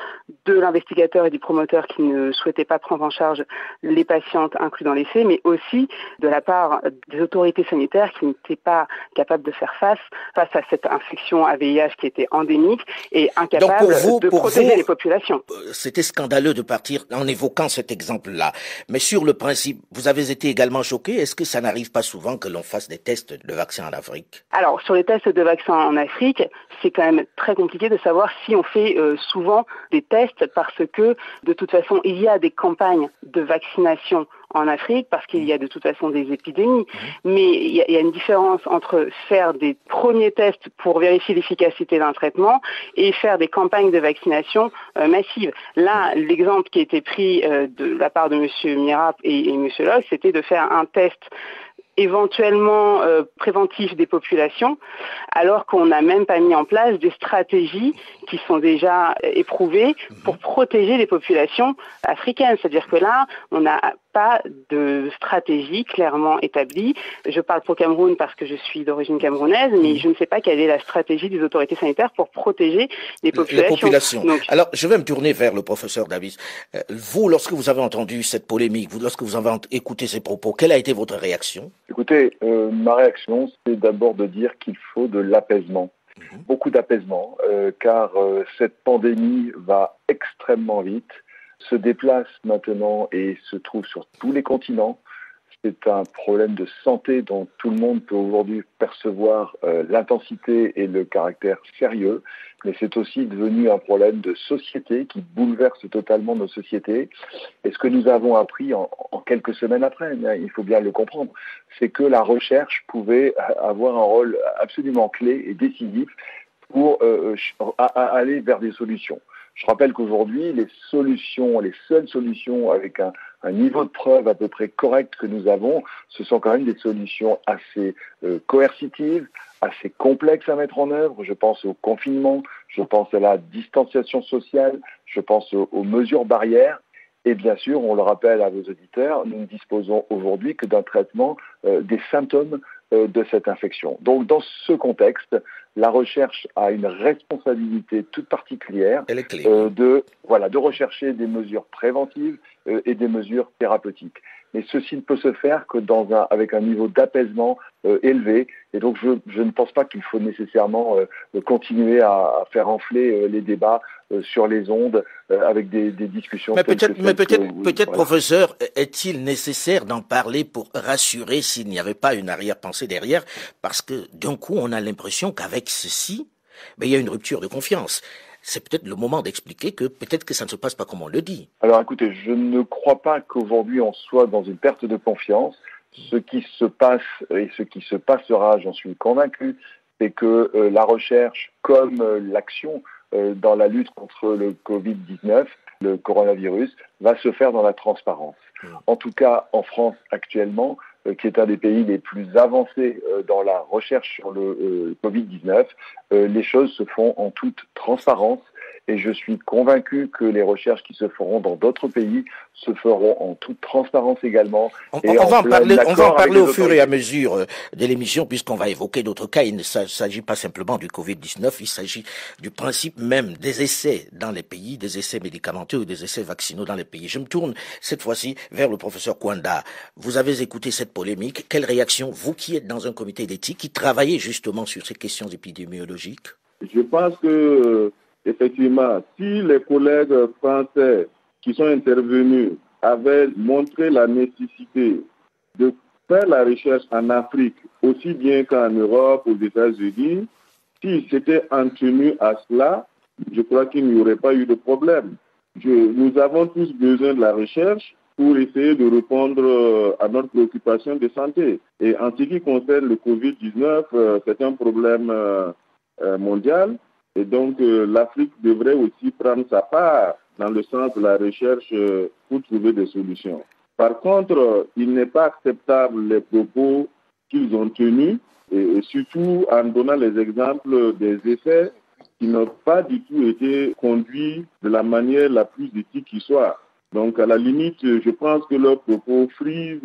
Speaker 25: de l'investigateur et du promoteur qui ne souhaitait pas prendre en charge les patientes incluses dans l'essai, mais aussi de la part des autorités sanitaires qui n'étaient pas capables de faire face à cette infection à VIH qui était endémique et incapables de protéger les populations.
Speaker 5: C'était scandaleux de partir en évoquant cet exemple-là. Mais sur le principe, vous avez été également choqué. Est-ce que ça n'arrive pas souvent que l'on fasse des tests de vaccins en Afrique?
Speaker 25: Alors, sur les tests de vaccins en Afrique, c'est quand même très compliqué de savoir si on fait souvent des tests parce que, de toute façon, il y a des campagnes de vaccination en Afrique parce qu'il y a de toute façon des épidémies. Mais il y a une différence entre faire des premiers tests pour vérifier l'efficacité d'un traitement et faire des campagnes de vaccination massives. Là, l'exemple qui a été pris de la part de M. Mirap et M. Locke, c'était de faire un test éventuellement préventif des populations, alors qu'on n'a même pas mis en place des stratégies qui sont déjà éprouvées pour protéger les populations africaines. C'est-à-dire que là, on n'a pas de stratégie clairement établie. Je parle pour Cameroun parce que je suis d'origine camerounaise, mais je ne sais pas quelle est la stratégie des autorités sanitaires pour protéger les populations.
Speaker 5: Donc, alors, je vais me tourner vers le professeur Davis. Vous, lorsque vous avez entendu cette polémique, lorsque vous avez écouté ces propos, quelle a été votre réaction?
Speaker 4: Écoutez, ma réaction, c'est d'abord de dire qu'il faut de l'apaisement. Beaucoup d'apaisement, car cette pandémie va extrêmement vite, se déplace maintenant et se trouve sur tous les continents. C'est un problème de santé dont tout le monde peut aujourd'hui percevoir l'intensité et le caractère sérieux, mais c'est aussi devenu un problème de société qui bouleverse totalement nos sociétés. Et ce que nous avons appris en quelques semaines après, il faut bien le comprendre, c'est que la recherche pouvait avoir un rôle absolument clé et décisif pour aller vers des solutions. Je rappelle qu'aujourd'hui, les seules solutions avec un niveau de preuve à peu près correct que nous avons, ce sont quand même des solutions assez coercitives, assez complexes à mettre en œuvre. Je pense au confinement, je pense à la distanciation sociale, je pense aux mesures barrières. Et bien sûr, on le rappelle à vos auditeurs, nous ne disposons aujourd'hui que d'un traitement des symptômes de cette infection. Donc, dans ce contexte, la recherche a une responsabilité toute particulière de rechercher des mesures préventives et des mesures thérapeutiques. Mais ceci ne peut se faire que avec un niveau d'apaisement élevé. Et donc, je ne pense pas qu'il faut nécessairement continuer à faire enfler les débats sur les ondes avec des discussions.
Speaker 5: Mais peut-être, professeur, est-il nécessaire d'en parler pour rassurer s'il n'y avait pas une arrière-pensée derrière? Parce que d'un coup, on a l'impression qu'avec ceci, il y a une rupture de confiance. C'est peut-être le moment d'expliquer que peut-être que ça ne se passe pas comme on le dit.
Speaker 4: Alors écoutez, je ne crois pas qu'aujourd'hui on soit dans une perte de confiance. Ce qui se passe et ce qui se passera, j'en suis convaincu, c'est que la recherche comme l'action dans la lutte contre le Covid-19, le coronavirus, va se faire dans la transparence. En tout cas, en France actuellement, qui est un des pays les plus avancés dans la recherche sur le Covid-19, les choses se font en toute transparence. Et je suis convaincu que les recherches qui se feront dans d'autres pays se feront en toute transparence également.
Speaker 5: On va en parler au fur et à mesure de l'émission, puisqu'on va évoquer d'autres cas. Il ne s'agit pas simplement du Covid-19, il s'agit du principe même des essais dans les pays, des essais médicamenteux ou des essais vaccinaux dans les pays. Je me tourne cette fois-ci vers le professeur Kwanda. Vous avez écouté cette polémique. Quelle réaction, vous qui êtes dans un comité d'éthique, qui travaillez justement sur ces questions épidémiologiques?
Speaker 6: Je pense que effectivement, si les collègues français qui sont intervenus avaient montré la nécessité de faire la recherche en Afrique aussi bien qu'en Europe, aux États-Unis, s'ils s'étaient en tenus à cela, je crois qu'il n'y aurait pas eu de problème. Nous avons tous besoin de la recherche pour essayer de répondre à notre préoccupation de santé. Et en ce qui concerne le Covid-19, c'est un problème mondial. Et donc, l'Afrique devrait aussi prendre sa part dans le sens de la recherche pour trouver des solutions. Par contre, il n'est pas acceptable les propos qu'ils ont tenus, et surtout en donnant les exemples des effets qui n'ont pas du tout été conduits de la manière la plus éthique qui soit. Donc, à la limite, je pense que leurs propos frisent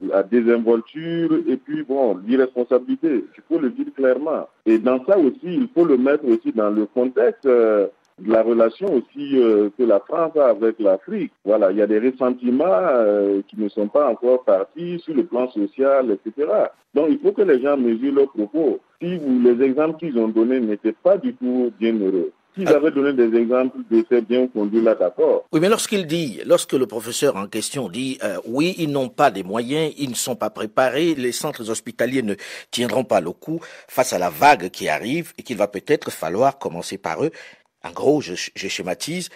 Speaker 6: la désinvolture et puis, bon, l'irresponsabilité. Il faut le dire clairement. Et dans ça aussi, il faut le mettre aussi dans le contexte de la relation aussi que la France a avec l'Afrique. Voilà, il y a des ressentiments qui ne sont pas encore partis sur le plan social, etc. Donc, il faut que les gens mesurent leurs propos. Si les exemples qu'ils ont donnés n'étaient pas du tout bien heureux, s'ils avaient donné des exemples d'essais bien conduits, là, d'accord.
Speaker 5: Oui, mais lorsque le professeur en question dit oui, ils n'ont pas des moyens, ils ne sont pas préparés, les centres hospitaliers ne tiendront pas le coup face à la vague qui arrive et qu'il va peut-être falloir commencer par eux. En gros, je schématise.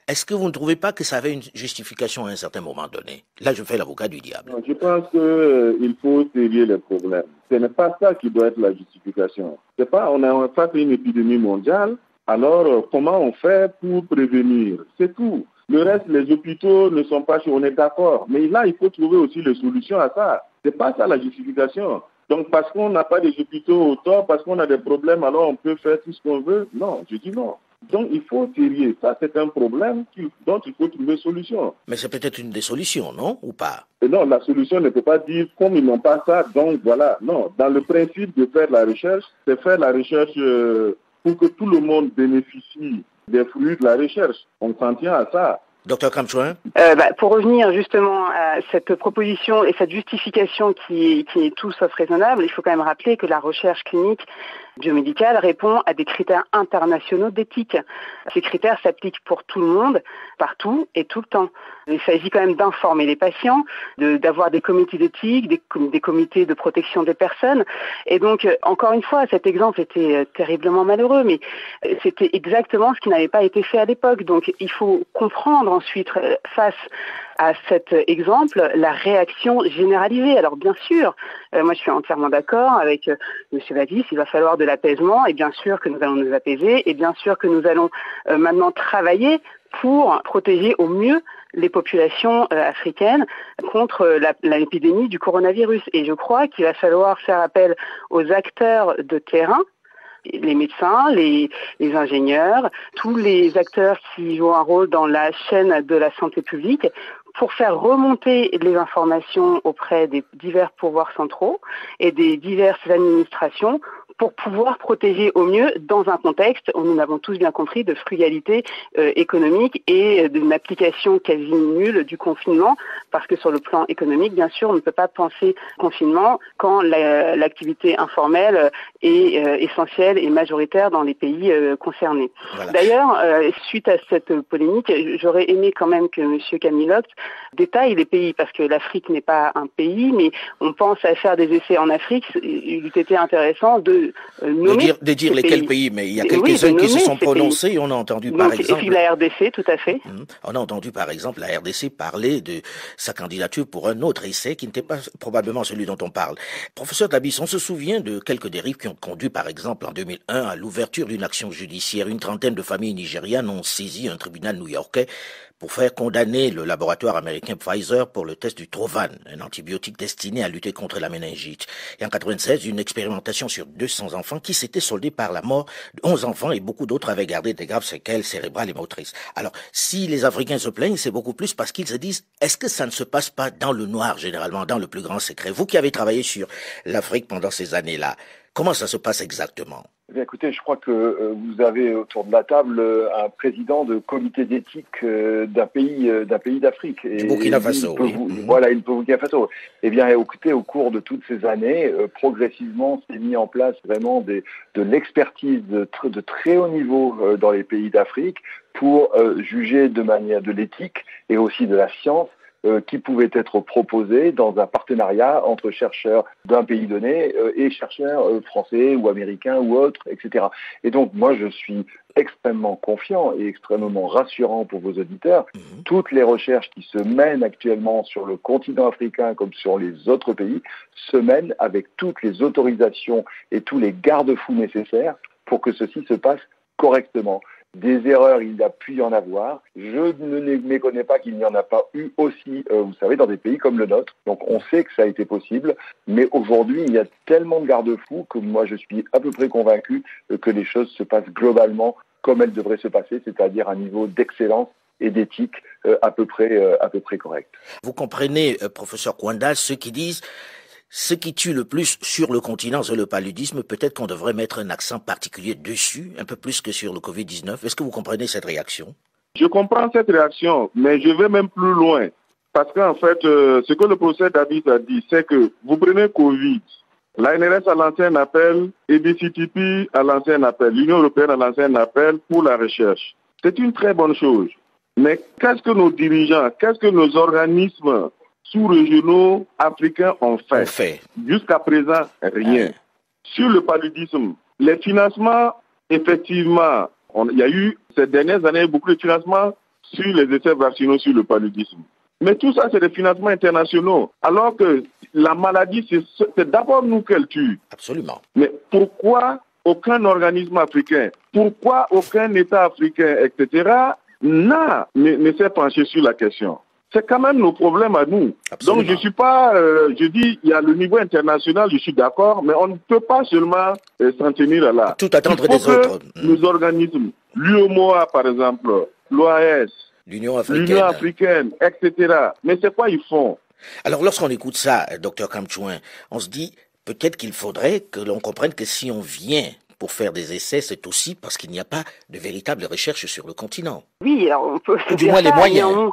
Speaker 5: Est-ce que vous ne trouvez pas que ça avait une justification à un certain moment donné? Là, je fais l'avocat du diable.
Speaker 6: Non, je pense qu'il faut sérier les problèmes. Ce n'est pas ça qui doit être la justification. C'est pas, on est face à une épidémie mondiale. Alors, comment on fait pour prévenir? C'est tout. Le reste, les hôpitaux ne sont pas chauds, on est d'accord. Mais là, il faut trouver aussi les solutions à ça. C'est pas ça la justification. Donc, parce qu'on n'a pas des hôpitaux au top, parce qu'on a des problèmes, alors on peut faire tout ce qu'on veut? Non, je dis non. Donc, il faut tirer. Ça, c'est un problème dont il faut trouver solution.
Speaker 5: Mais c'est peut-être une des solutions, non? Ou pas?
Speaker 6: Et non, la solution ne peut pas dire, comme ils n'ont pas ça, donc voilà. Non, dans le principe de faire la recherche, c'est faire la recherche pour que tout le monde bénéficie des fruits de la recherche. On s'en tient à ça.
Speaker 5: Docteur Kamchouin?
Speaker 25: Pour revenir justement à cette proposition et cette justification qui est tout sauf raisonnable, il faut quand même rappeler que la recherche clinique biomédicale répond à des critères internationaux d'éthique. Ces critères s'appliquent pour tout le monde, partout et tout le temps. Il s'agit quand même d'informer les patients, d'avoir des comités d'éthique, des comités de protection des personnes. Et donc, encore une fois, cet exemple était terriblement malheureux, mais c'était exactement ce qui n'avait pas été fait à l'époque. Donc, il faut comprendre ensuite, face à cet exemple, la réaction généralisée. Alors, bien sûr, moi je suis entièrement d'accord avec M. Badis, il va falloir de l'apaisement, et bien sûr que nous allons nous apaiser, et bien sûr que nous allons maintenant travailler pour protéger au mieux les populations africaines contre l'épidémie du coronavirus. Et je crois qu'il va falloir faire appel aux acteurs de terrain, les médecins, les ingénieurs, tous les acteurs qui jouent un rôle dans la chaîne de la santé publique pour faire remonter les informations auprès des divers pouvoirs centraux et des diverses administrations pour pouvoir protéger au mieux dans un contexte où nous l'avons tous bien compris de frugalité économique et d'une application quasi nulle du confinement, parce que sur le plan économique, bien sûr, on ne peut pas penser confinement quand l'activité informelle est essentielle et majoritaire dans les pays concernés. Voilà. D'ailleurs, suite à cette polémique, j'aurais aimé quand même que M. Camiloct détaille les pays, parce que l'Afrique n'est pas un pays, mais on pense à faire des essais en Afrique. Il eût été intéressant de
Speaker 5: dire lesquels pays, mais il y a quelques-uns qui se sont prononcés et on a entendu par exemple...
Speaker 25: Et puis la RDC, tout à fait.
Speaker 5: On a entendu par exemple la RDC parler de sa candidature pour un autre essai qui n'était pas probablement celui dont on parle. Professeur Dabis, on se souvient de quelques dérives qui ont conduit par exemple en 2001 à l'ouverture d'une action judiciaire. Une trentaine de familles nigérianes ont saisi un tribunal new-yorkais pour faire condamner le laboratoire américain Pfizer pour le test du Trovan, un antibiotique destiné à lutter contre la méningite. Et en 1996, une expérimentation sur 200 enfants qui s'était soldée par la mort de 11 enfants et beaucoup d'autres avaient gardé des graves séquelles cérébrales et motrices. Alors, si les Africains se plaignent, c'est beaucoup plus parce qu'ils se disent, est-ce que ça ne se passe pas dans le noir, généralement, dans le plus grand secret? Vous qui avez travaillé sur l'Afrique pendant ces années-là, comment ça se passe exactement?
Speaker 4: Eh bien, écoutez, je crois que vous avez autour de la table un président de comité d'éthique d'un pays d'Afrique.
Speaker 5: Du Burkina Faso, oui.
Speaker 4: Voilà, il peut Burkina Faso. Eh bien, écoutez, au cours de toutes ces années, progressivement, s'est mis en place vraiment de l'expertise de très haut niveau dans les pays d'Afrique pour juger de manière de l'éthique et aussi de la science qui pouvaient être proposés dans un partenariat entre chercheurs d'un pays donné et chercheurs français ou américains ou autres, etc. Et donc, moi, je suis extrêmement confiant et extrêmement rassurant pour vos auditeurs. Toutes les recherches qui se mènent actuellement sur le continent africain comme sur les autres pays se mènent avec toutes les autorisations et tous les garde-fous nécessaires pour que ceci se passe correctement. Des erreurs, il y a pu y en avoir. Je ne méconnais pas qu'il n'y en a pas eu aussi, vous savez, dans des pays comme le nôtre. Donc on sait que ça a été possible, mais aujourd'hui, il y a tellement de garde-fous que moi, je suis à peu près convaincu que les choses se passent globalement comme elles devraient se passer, c'est-à-dire à un niveau d'excellence et d'éthique à peu près correct.
Speaker 5: Vous comprenez, professeur Kwanda, ceux qui disent ce qui tue le plus sur le continent, c'est le paludisme. Peut-être qu'on devrait mettre un accent particulier dessus, un peu plus que sur le Covid-19. Est-ce que vous comprenez cette réaction?
Speaker 6: Je comprends cette réaction, mais je vais même plus loin. Parce qu'en fait, ce que le professeur David a dit, c'est que vous prenez Covid, l'ANRS a lancé un appel, EBCTP a lancé un appel, l'Union européenne a lancé un appel pour la recherche. C'est une très bonne chose. Mais qu'est-ce que nos dirigeants, qu'est-ce que nos organismes sous-régionaux africains ont fait? Jusqu'à présent, rien. Sur le paludisme, les financements, effectivement, il y a eu ces dernières années beaucoup de financements sur les essais vaccinaux sur le paludisme. Mais tout ça, c'est des financements internationaux. Alors que la maladie, c'est d'abord nous qu'elle tue.
Speaker 5: Absolument.
Speaker 6: Mais pourquoi aucun organisme africain, pourquoi aucun État africain, etc., ne s'est penché sur la question? C'est quand même nos problèmes à nous. Absolument. Donc je suis pas, je dis, il y a le niveau international, je suis d'accord, mais on ne peut pas seulement s'en tenir là.
Speaker 5: Tout attendre des autres.
Speaker 6: Nos organismes, l'UOMOA par exemple, l'OAS,
Speaker 5: l'Union
Speaker 6: africaine, etc. Mais c'est quoi ils font?
Speaker 5: Alors lorsqu'on écoute ça, docteur Kamchouin, on se dit peut-être qu'il faudrait que l'on comprenne que si on vient pour faire des essais, c'est aussi parce qu'il n'y a pas de véritable recherche sur le continent.
Speaker 25: Oui, alors on peut...
Speaker 5: Du moins les moyens.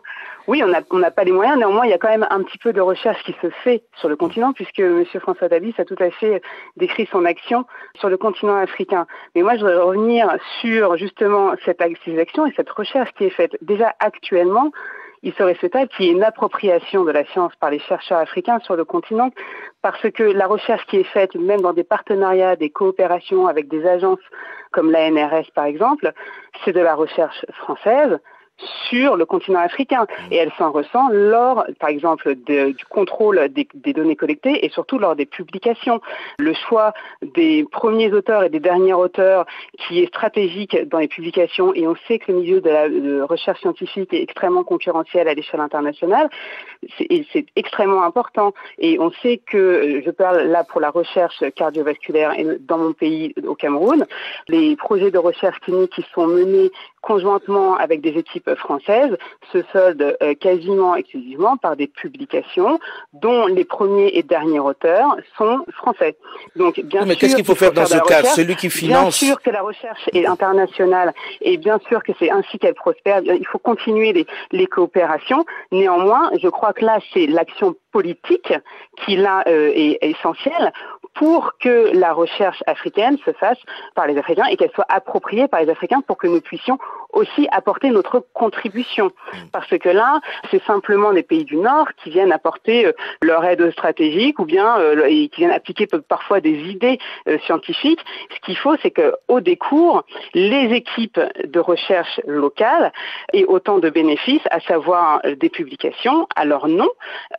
Speaker 25: Oui, on n'a pas les moyens. Néanmoins, il y a quand même un petit peu de recherche qui se fait sur le continent, puisque M. François Dabis a tout à fait décrit son action sur le continent africain. Mais moi, je voudrais revenir sur justement ces actions et cette recherche qui est faite. Déjà actuellement, il serait souhaitable qu'il y ait une appropriation de la science par les chercheurs africains sur le continent, parce que la recherche qui est faite, même dans des partenariats, des coopérations avec des agences comme l'ANRS par exemple, c'est de la recherche française sur le continent africain. Et elle s'en ressent lors, par exemple, du contrôle des données collectées et surtout lors des publications. Le choix des premiers auteurs et des derniers auteurs qui est stratégique dans les publications, et on sait que le milieu de la recherche scientifique est extrêmement concurrentiel à l'échelle internationale, c'est extrêmement important. Et on sait que, je parle là pour la recherche cardiovasculaire et dans mon pays, au Cameroun, les projets de recherche clinique qui sont menés conjointement avec des équipes françaises se soldent quasiment exclusivement par des publications dont les premiers et derniers auteurs sont français. Donc, bien sûr,
Speaker 5: mais qu'est-ce qu'il faut faire dans ce cas? Celui qui finance...
Speaker 25: Bien sûr que la recherche est internationale et bien sûr que c'est ainsi qu'elle prospère. Il faut continuer les coopérations. Néanmoins, je crois que là, c'est l'action politique qui là est essentielle pour que la recherche africaine se fasse par les Africains et qu'elle soit appropriée par les Africains pour que nous puissions aussi apporter notre contribution. Parce que là, c'est simplement les pays du Nord qui viennent apporter leur aide stratégique ou bien et qui viennent appliquer parfois des idées scientifiques. Ce qu'il faut, c'est qu'au décours, les équipes de recherche locales aient autant de bénéfices, à savoir des publications à leur nom,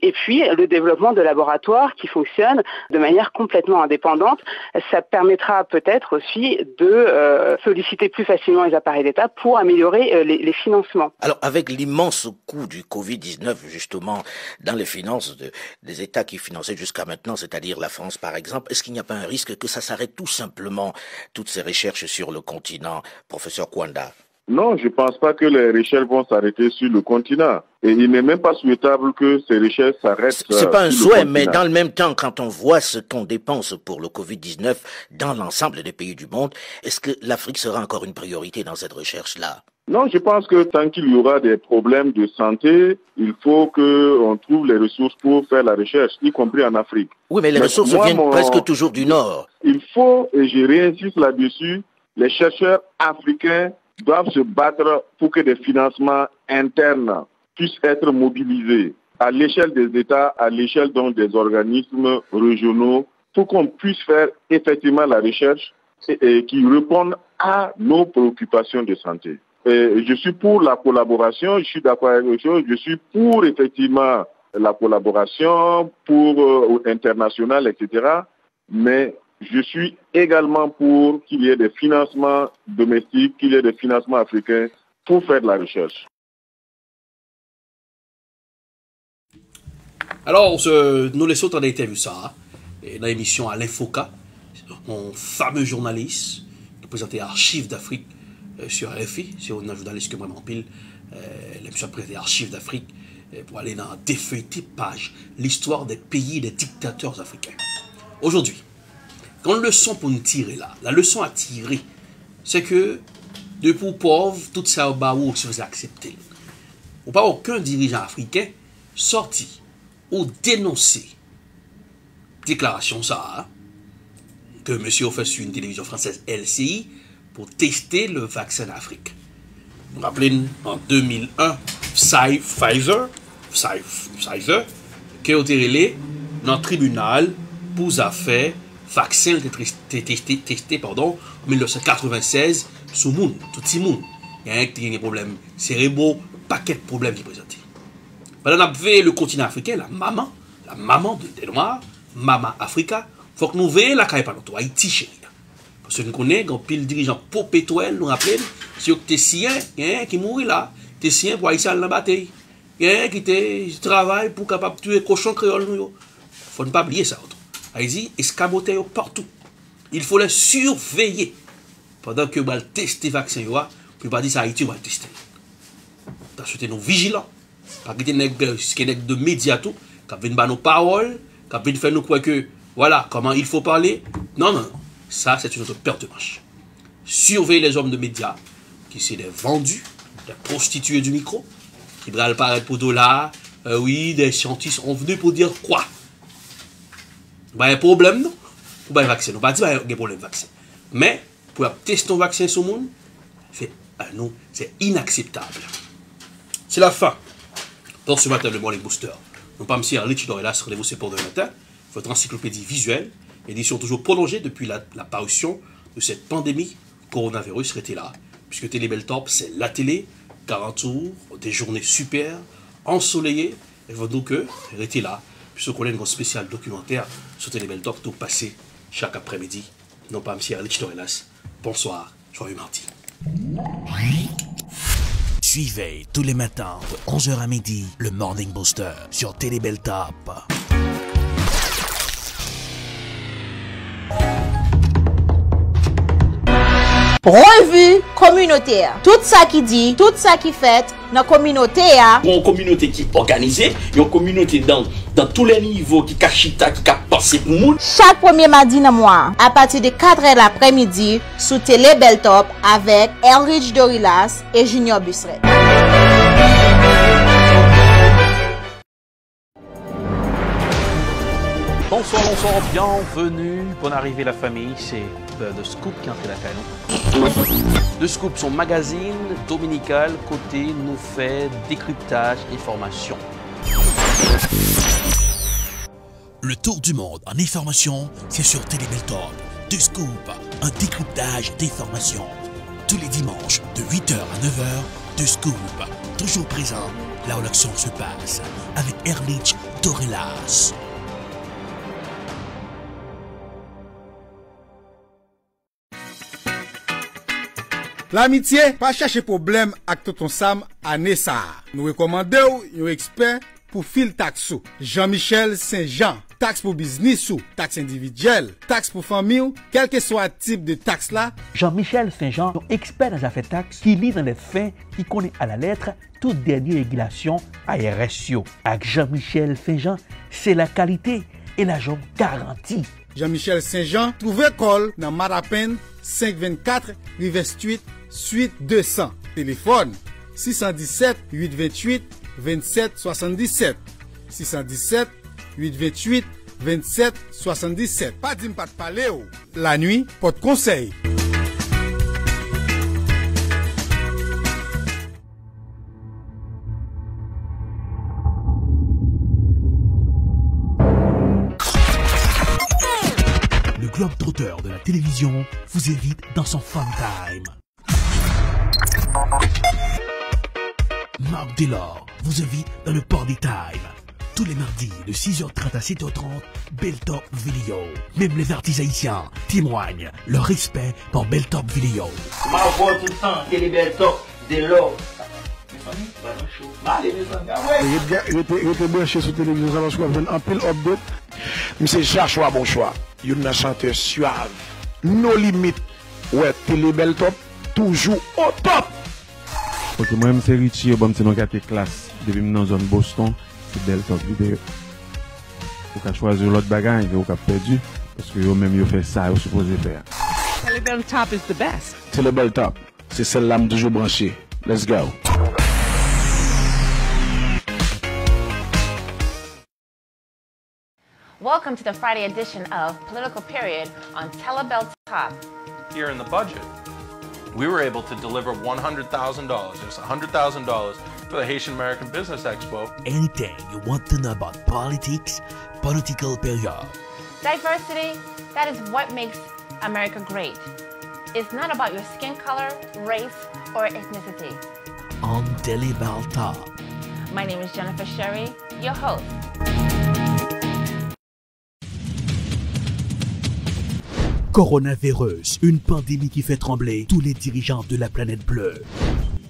Speaker 25: et puis le développement de laboratoires qui fonctionnent de manière complètement indépendante. Ça permettra peut-être aussi de solliciter plus facilement les appareils d'État pour améliorer les financements.
Speaker 5: Alors, avec l'immense coût du Covid-19, justement, dans les finances des États qui finançaient jusqu'à maintenant, c'est-à-dire la France par exemple, est-ce qu'il n'y a pas un risque que ça s'arrête tout simplement, toutes ces recherches sur le continent, professeur Kwanda?
Speaker 6: Non, je ne pense pas que les recherches vont s'arrêter sur le continent. Et il n'est même pas souhaitable que ces recherches s'arrêtent.
Speaker 5: C'est pas un souhait, mais dans le même temps, quand on voit ce qu'on dépense pour le Covid-19 dans l'ensemble des pays du monde, est-ce que l'Afrique sera encore une priorité dans cette recherche-là?
Speaker 6: Non, je pense que tant qu'il y aura des problèmes de santé, il faut qu'on trouve les ressources pour faire la recherche, y compris en Afrique.
Speaker 5: Oui, mais les ressources viennent presque toujours du Nord.
Speaker 6: Il faut, et je réinsiste là-dessus, les chercheurs africains doivent se battre pour que des financements internes puissent être mobilisés à l'échelle des États, à l'échelle donc des organismes régionaux, pour qu'on puisse faire effectivement la recherche et qui réponde à nos préoccupations de santé. Et je suis pour la collaboration, je suis d'accord avec les choses, je suis pour effectivement la collaboration, pour international, etc. Mais je suis également pour qu'il y ait des financements domestiques, qu'il y ait des financements africains pour faire de la recherche.
Speaker 8: Alors, nous laissons ton interview ça, dans l'émission à l'Infoca, mon fameux journaliste qui présentait Archives d'Afrique sur RFI, c'est un journaliste que moi m'empile, l'émission présentait Archives d'Afrique, pour aller dans défeuilleter page, l'histoire des pays, des dictateurs africains. Aujourd'hui, quand leçon pour nous tirer là, la leçon à tirer, c'est que, de pour pauvres, tout ça au bas où si vous acceptez. Ou pas aucun dirigeant africain sorti ou dénoncer déclaration ça, hein, que monsieur a fait sur une télévision française LCI pour tester le vaccin d'Afrique. Vous vous rappelez, en 2001, Pfizer, qui a été relé dans le tribunal pour faire vaccin testé en 1996 sous monde, tout le monde. Il y a des problèmes cérébraux, paquet de problèmes qui présentent. Pendant qu'on a vu le continent africain, la maman des Noirs, Maman Africa, il faut que nous veillions la caille par notre Haïti chérie. Parce que nous connaissons, quand pile dirigeant popétoel, nous rappelons, c'est que t'es sien qui mourit là, t'es sien pour Haïti dans la bataille. Qui travaille pour capable tuer cochon créole nous. Faut ne pas oublier ça. Haïti escamoté partout. Il faut les surveiller pendant que va tester vaccin yo, puis pas dire ça Haïti va tester. Parce que nous vigilants. Pas que de médias tout, qui viennent nos paroles, qui viennent faire nous croire que voilà comment il faut parler. Non. Ça c'est une autre perte de manche. Surveiller les hommes de médias qui sont des vendus, des prostituées du micro, qui brûlent paraître pour $, oui, des scientifiques sont venus pour dire quoi? Il y a un problème, non? Pour un vaccin. On ne va pas dire qu'il y a un problème de vaccin. Mais, pour tester un vaccin sur le monde, c'est inacceptable. C'est la fin pour ce matin, le Morning Booster. Nous pas M. Arlit Dorelas, rendez-vous c'est pour demain matin. Votre encyclopédie visuelle, édition toujours prolongée depuis la parution de cette pandémie coronavirus était là. Puisque Télébeltop, c'est la télé, 40 tours, des journées super, ensoleillées, et vous donc restez là, puisqu'on a une spéciale documentaire sur Télébeltop tout passé chaque après-midi. Non pas M. Arlit Dorelas. Bonsoir, joyeux mardi.
Speaker 9: Suivez tous les matins de 11h à midi le Morning Booster sur Télébeltop.
Speaker 10: Revue communautaire. Tout ça qui dit, tout ça qui fait dans la communauté.
Speaker 11: Une communauté qui est organisée, une communauté dans tous les niveaux qui cachita, qui a passé pour nous.
Speaker 10: Chaque premier mardi dans le mois, à partir de 4h l'après-midi, sous Télébeltop avec Elrich Dorilas et Junior Busseret.
Speaker 17: Bonsoir, bienvenue. Bonne arrivée la famille, c'est The Scoop qui est entré la caille. The Scoop, son magazine dominical côté nous fait décryptage et formation.
Speaker 9: Le tour du monde en information, c'est sur Télébeltop. The Scoop, un décryptage d'informations. Tous les dimanches de 8h à 9h, The Scoop, toujours présent là où l'action se passe, avec Erlich Dorelas.
Speaker 13: L'amitié, pas chercher problème avec tonton Sam à Nessa. Nous recommandons un expert pour fil taxo. Jean-Michel Saint-Jean. Taxe pour business ou taxe individuelle, taxe pour famille, quel que soit le type de taxe là.
Speaker 7: Jean-Michel Saint-Jean, expert dans les affaires taxes, qui lit dans les faits, qui connaît à la lettre toute dernière régulation ARSO. Avec Jean-Michel Saint-Jean, c'est la qualité et l'argent garanti.
Speaker 13: Jean-Michel Saint-Jean, trouvé col dans Marapen 524 River Street, suite 200. Téléphone 617 828 27 77. 617 828 27 77. Pas d'im pas de parler. La nuit, pas de conseil.
Speaker 9: Le globe-trotteur de la télévision vous invite dans son fun time. Marc Delors vous invite dans le Party Time. Tous les mardis de 6h30 à 7h30, Beltop Video. Même les artistes haïtiens témoignent leur respect pour Beltop Video.
Speaker 11: Ma voix tout le temps, Télé Beltop, de l'or.
Speaker 12: Il était branché sur la télévision parce qu'on a un pile update. Mais c'est Joshua bon choix. Il y a un chanteur suave. Nos limites. Ouais, Télé Beltop, toujours au top.
Speaker 14: Ok, moi-même c'est Richie, bon, c'est dans la classe. Depuis dans la zone Boston, c'est Beltop vidéo. Vous pouvez choisir l'autre bagage, vous pouvez perdu. Parce que vous-même, vous faites ça, vous supposez faire.
Speaker 16: Télé Beltop is the best.
Speaker 12: Télé Beltop, c'est celle-là qui est toujours branchée. Let's go.
Speaker 18: Welcome to the Friday edition of Political Period on Telebeltop.
Speaker 17: Here in the budget, we were able to deliver $100,000, yes, $100,000 for the Haitian American Business Expo.
Speaker 9: Anything you want to know about politics, Political Period.
Speaker 18: Diversity, that is what makes America great. It's not about your skin color, race, or ethnicity.
Speaker 9: On Telebeltop.
Speaker 18: My name is Jennifer Sherry, your host.
Speaker 9: Coronavirus, une pandémie qui fait trembler tous les dirigeants de la planète bleue.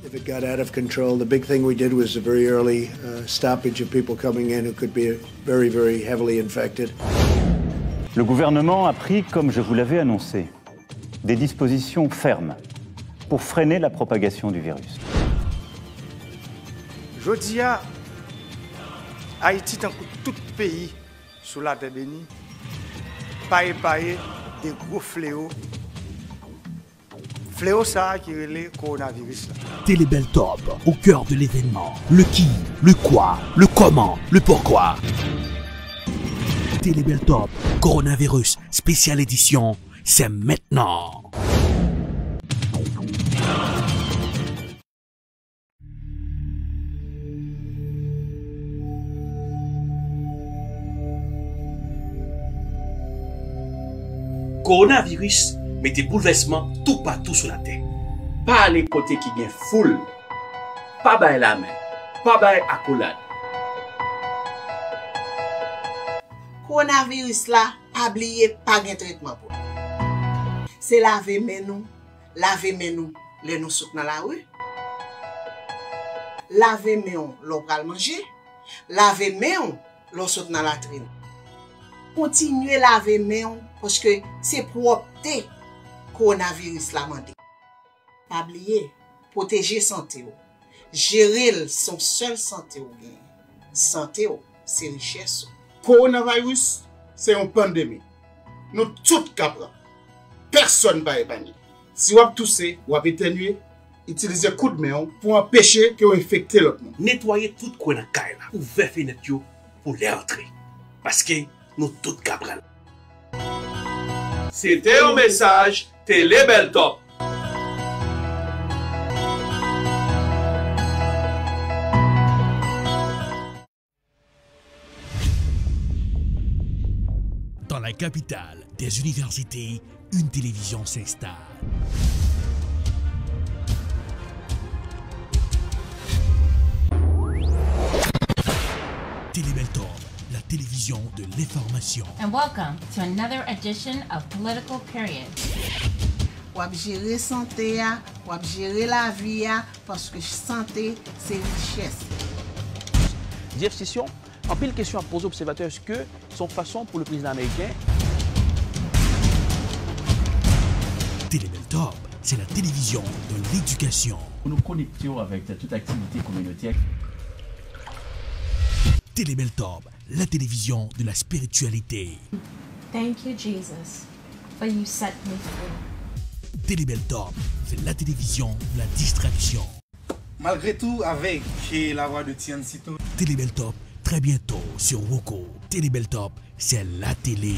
Speaker 20: If it got out of control, the big thing we did was a very early stoppage of people coming in who could be very, very heavily infected.
Speaker 26: Le gouvernement a pris, comme je vous l'avais annoncé, des dispositions fermes pour freiner la propagation du virus.
Speaker 13: Jodia, Haïti, tant que tout pays sous la terre bénie, paye des gros fléaux. Fléau ça qui est le coronavirus.
Speaker 9: Telebeltop, au cœur de l'événement. Le qui, le quoi, le comment, le pourquoi. Telebeltop, coronavirus, spéciale édition, c'est maintenant.
Speaker 11: Coronavirus mettez bouleversement tout partout sur la terre. Pas aller côté qui gagne foule. Pas bailler la main. Pas bailler accolade.
Speaker 19: Coronavirus là, pas oublier pas de traitement pour. C'est laver nous, les nous souk dans la rue. Laver mains l'on pral manger, laver mains l'on saute dans la latrine. Continuez laver mains parce que c'est propreté coronavirus la mandé. Pas oublier, protéger santé ou. Gérer son seul santé ou bien. Santé ou, c'est richesse.
Speaker 13: Coronavirus, c'est une pandémie. Nous tous capable. Personne ne va épargner. Si vous avez toussé, vous avez éternué, utilisez coup de main pour empêcher que vous infectez l'autre monde.
Speaker 11: Nettoyez tout coin dans caille là. Ouvrez fenêtre pour les entrer. Parce que nous tous capables. C'était un message Telebeltop.
Speaker 9: Dans la capitale des universités, une télévision s'installe. Telebeltop, la télévision de l'information.
Speaker 18: And welcome to another edition of Political Period.
Speaker 19: Ou gérer santé, ou gérer la vie, parce que santé, c'est richesse.
Speaker 17: Jeff Session, en pile question à poser aux observateurs, est-ce que son façon pour le président américain?
Speaker 9: Telebeltop, c'est la télévision de l'éducation.
Speaker 27: Nous nous connectons avec toute activité communautaire.
Speaker 9: Telebeltop, la télévision de la spiritualité.
Speaker 18: Thank you, Jesus, for you set me free.
Speaker 9: Telebeltop, c'est la télévision de la distraction.
Speaker 13: Malgré tout, avec la voix de Tiansito.
Speaker 9: Telebeltop, très bientôt sur Woko. Telebeltop, c'est la télé.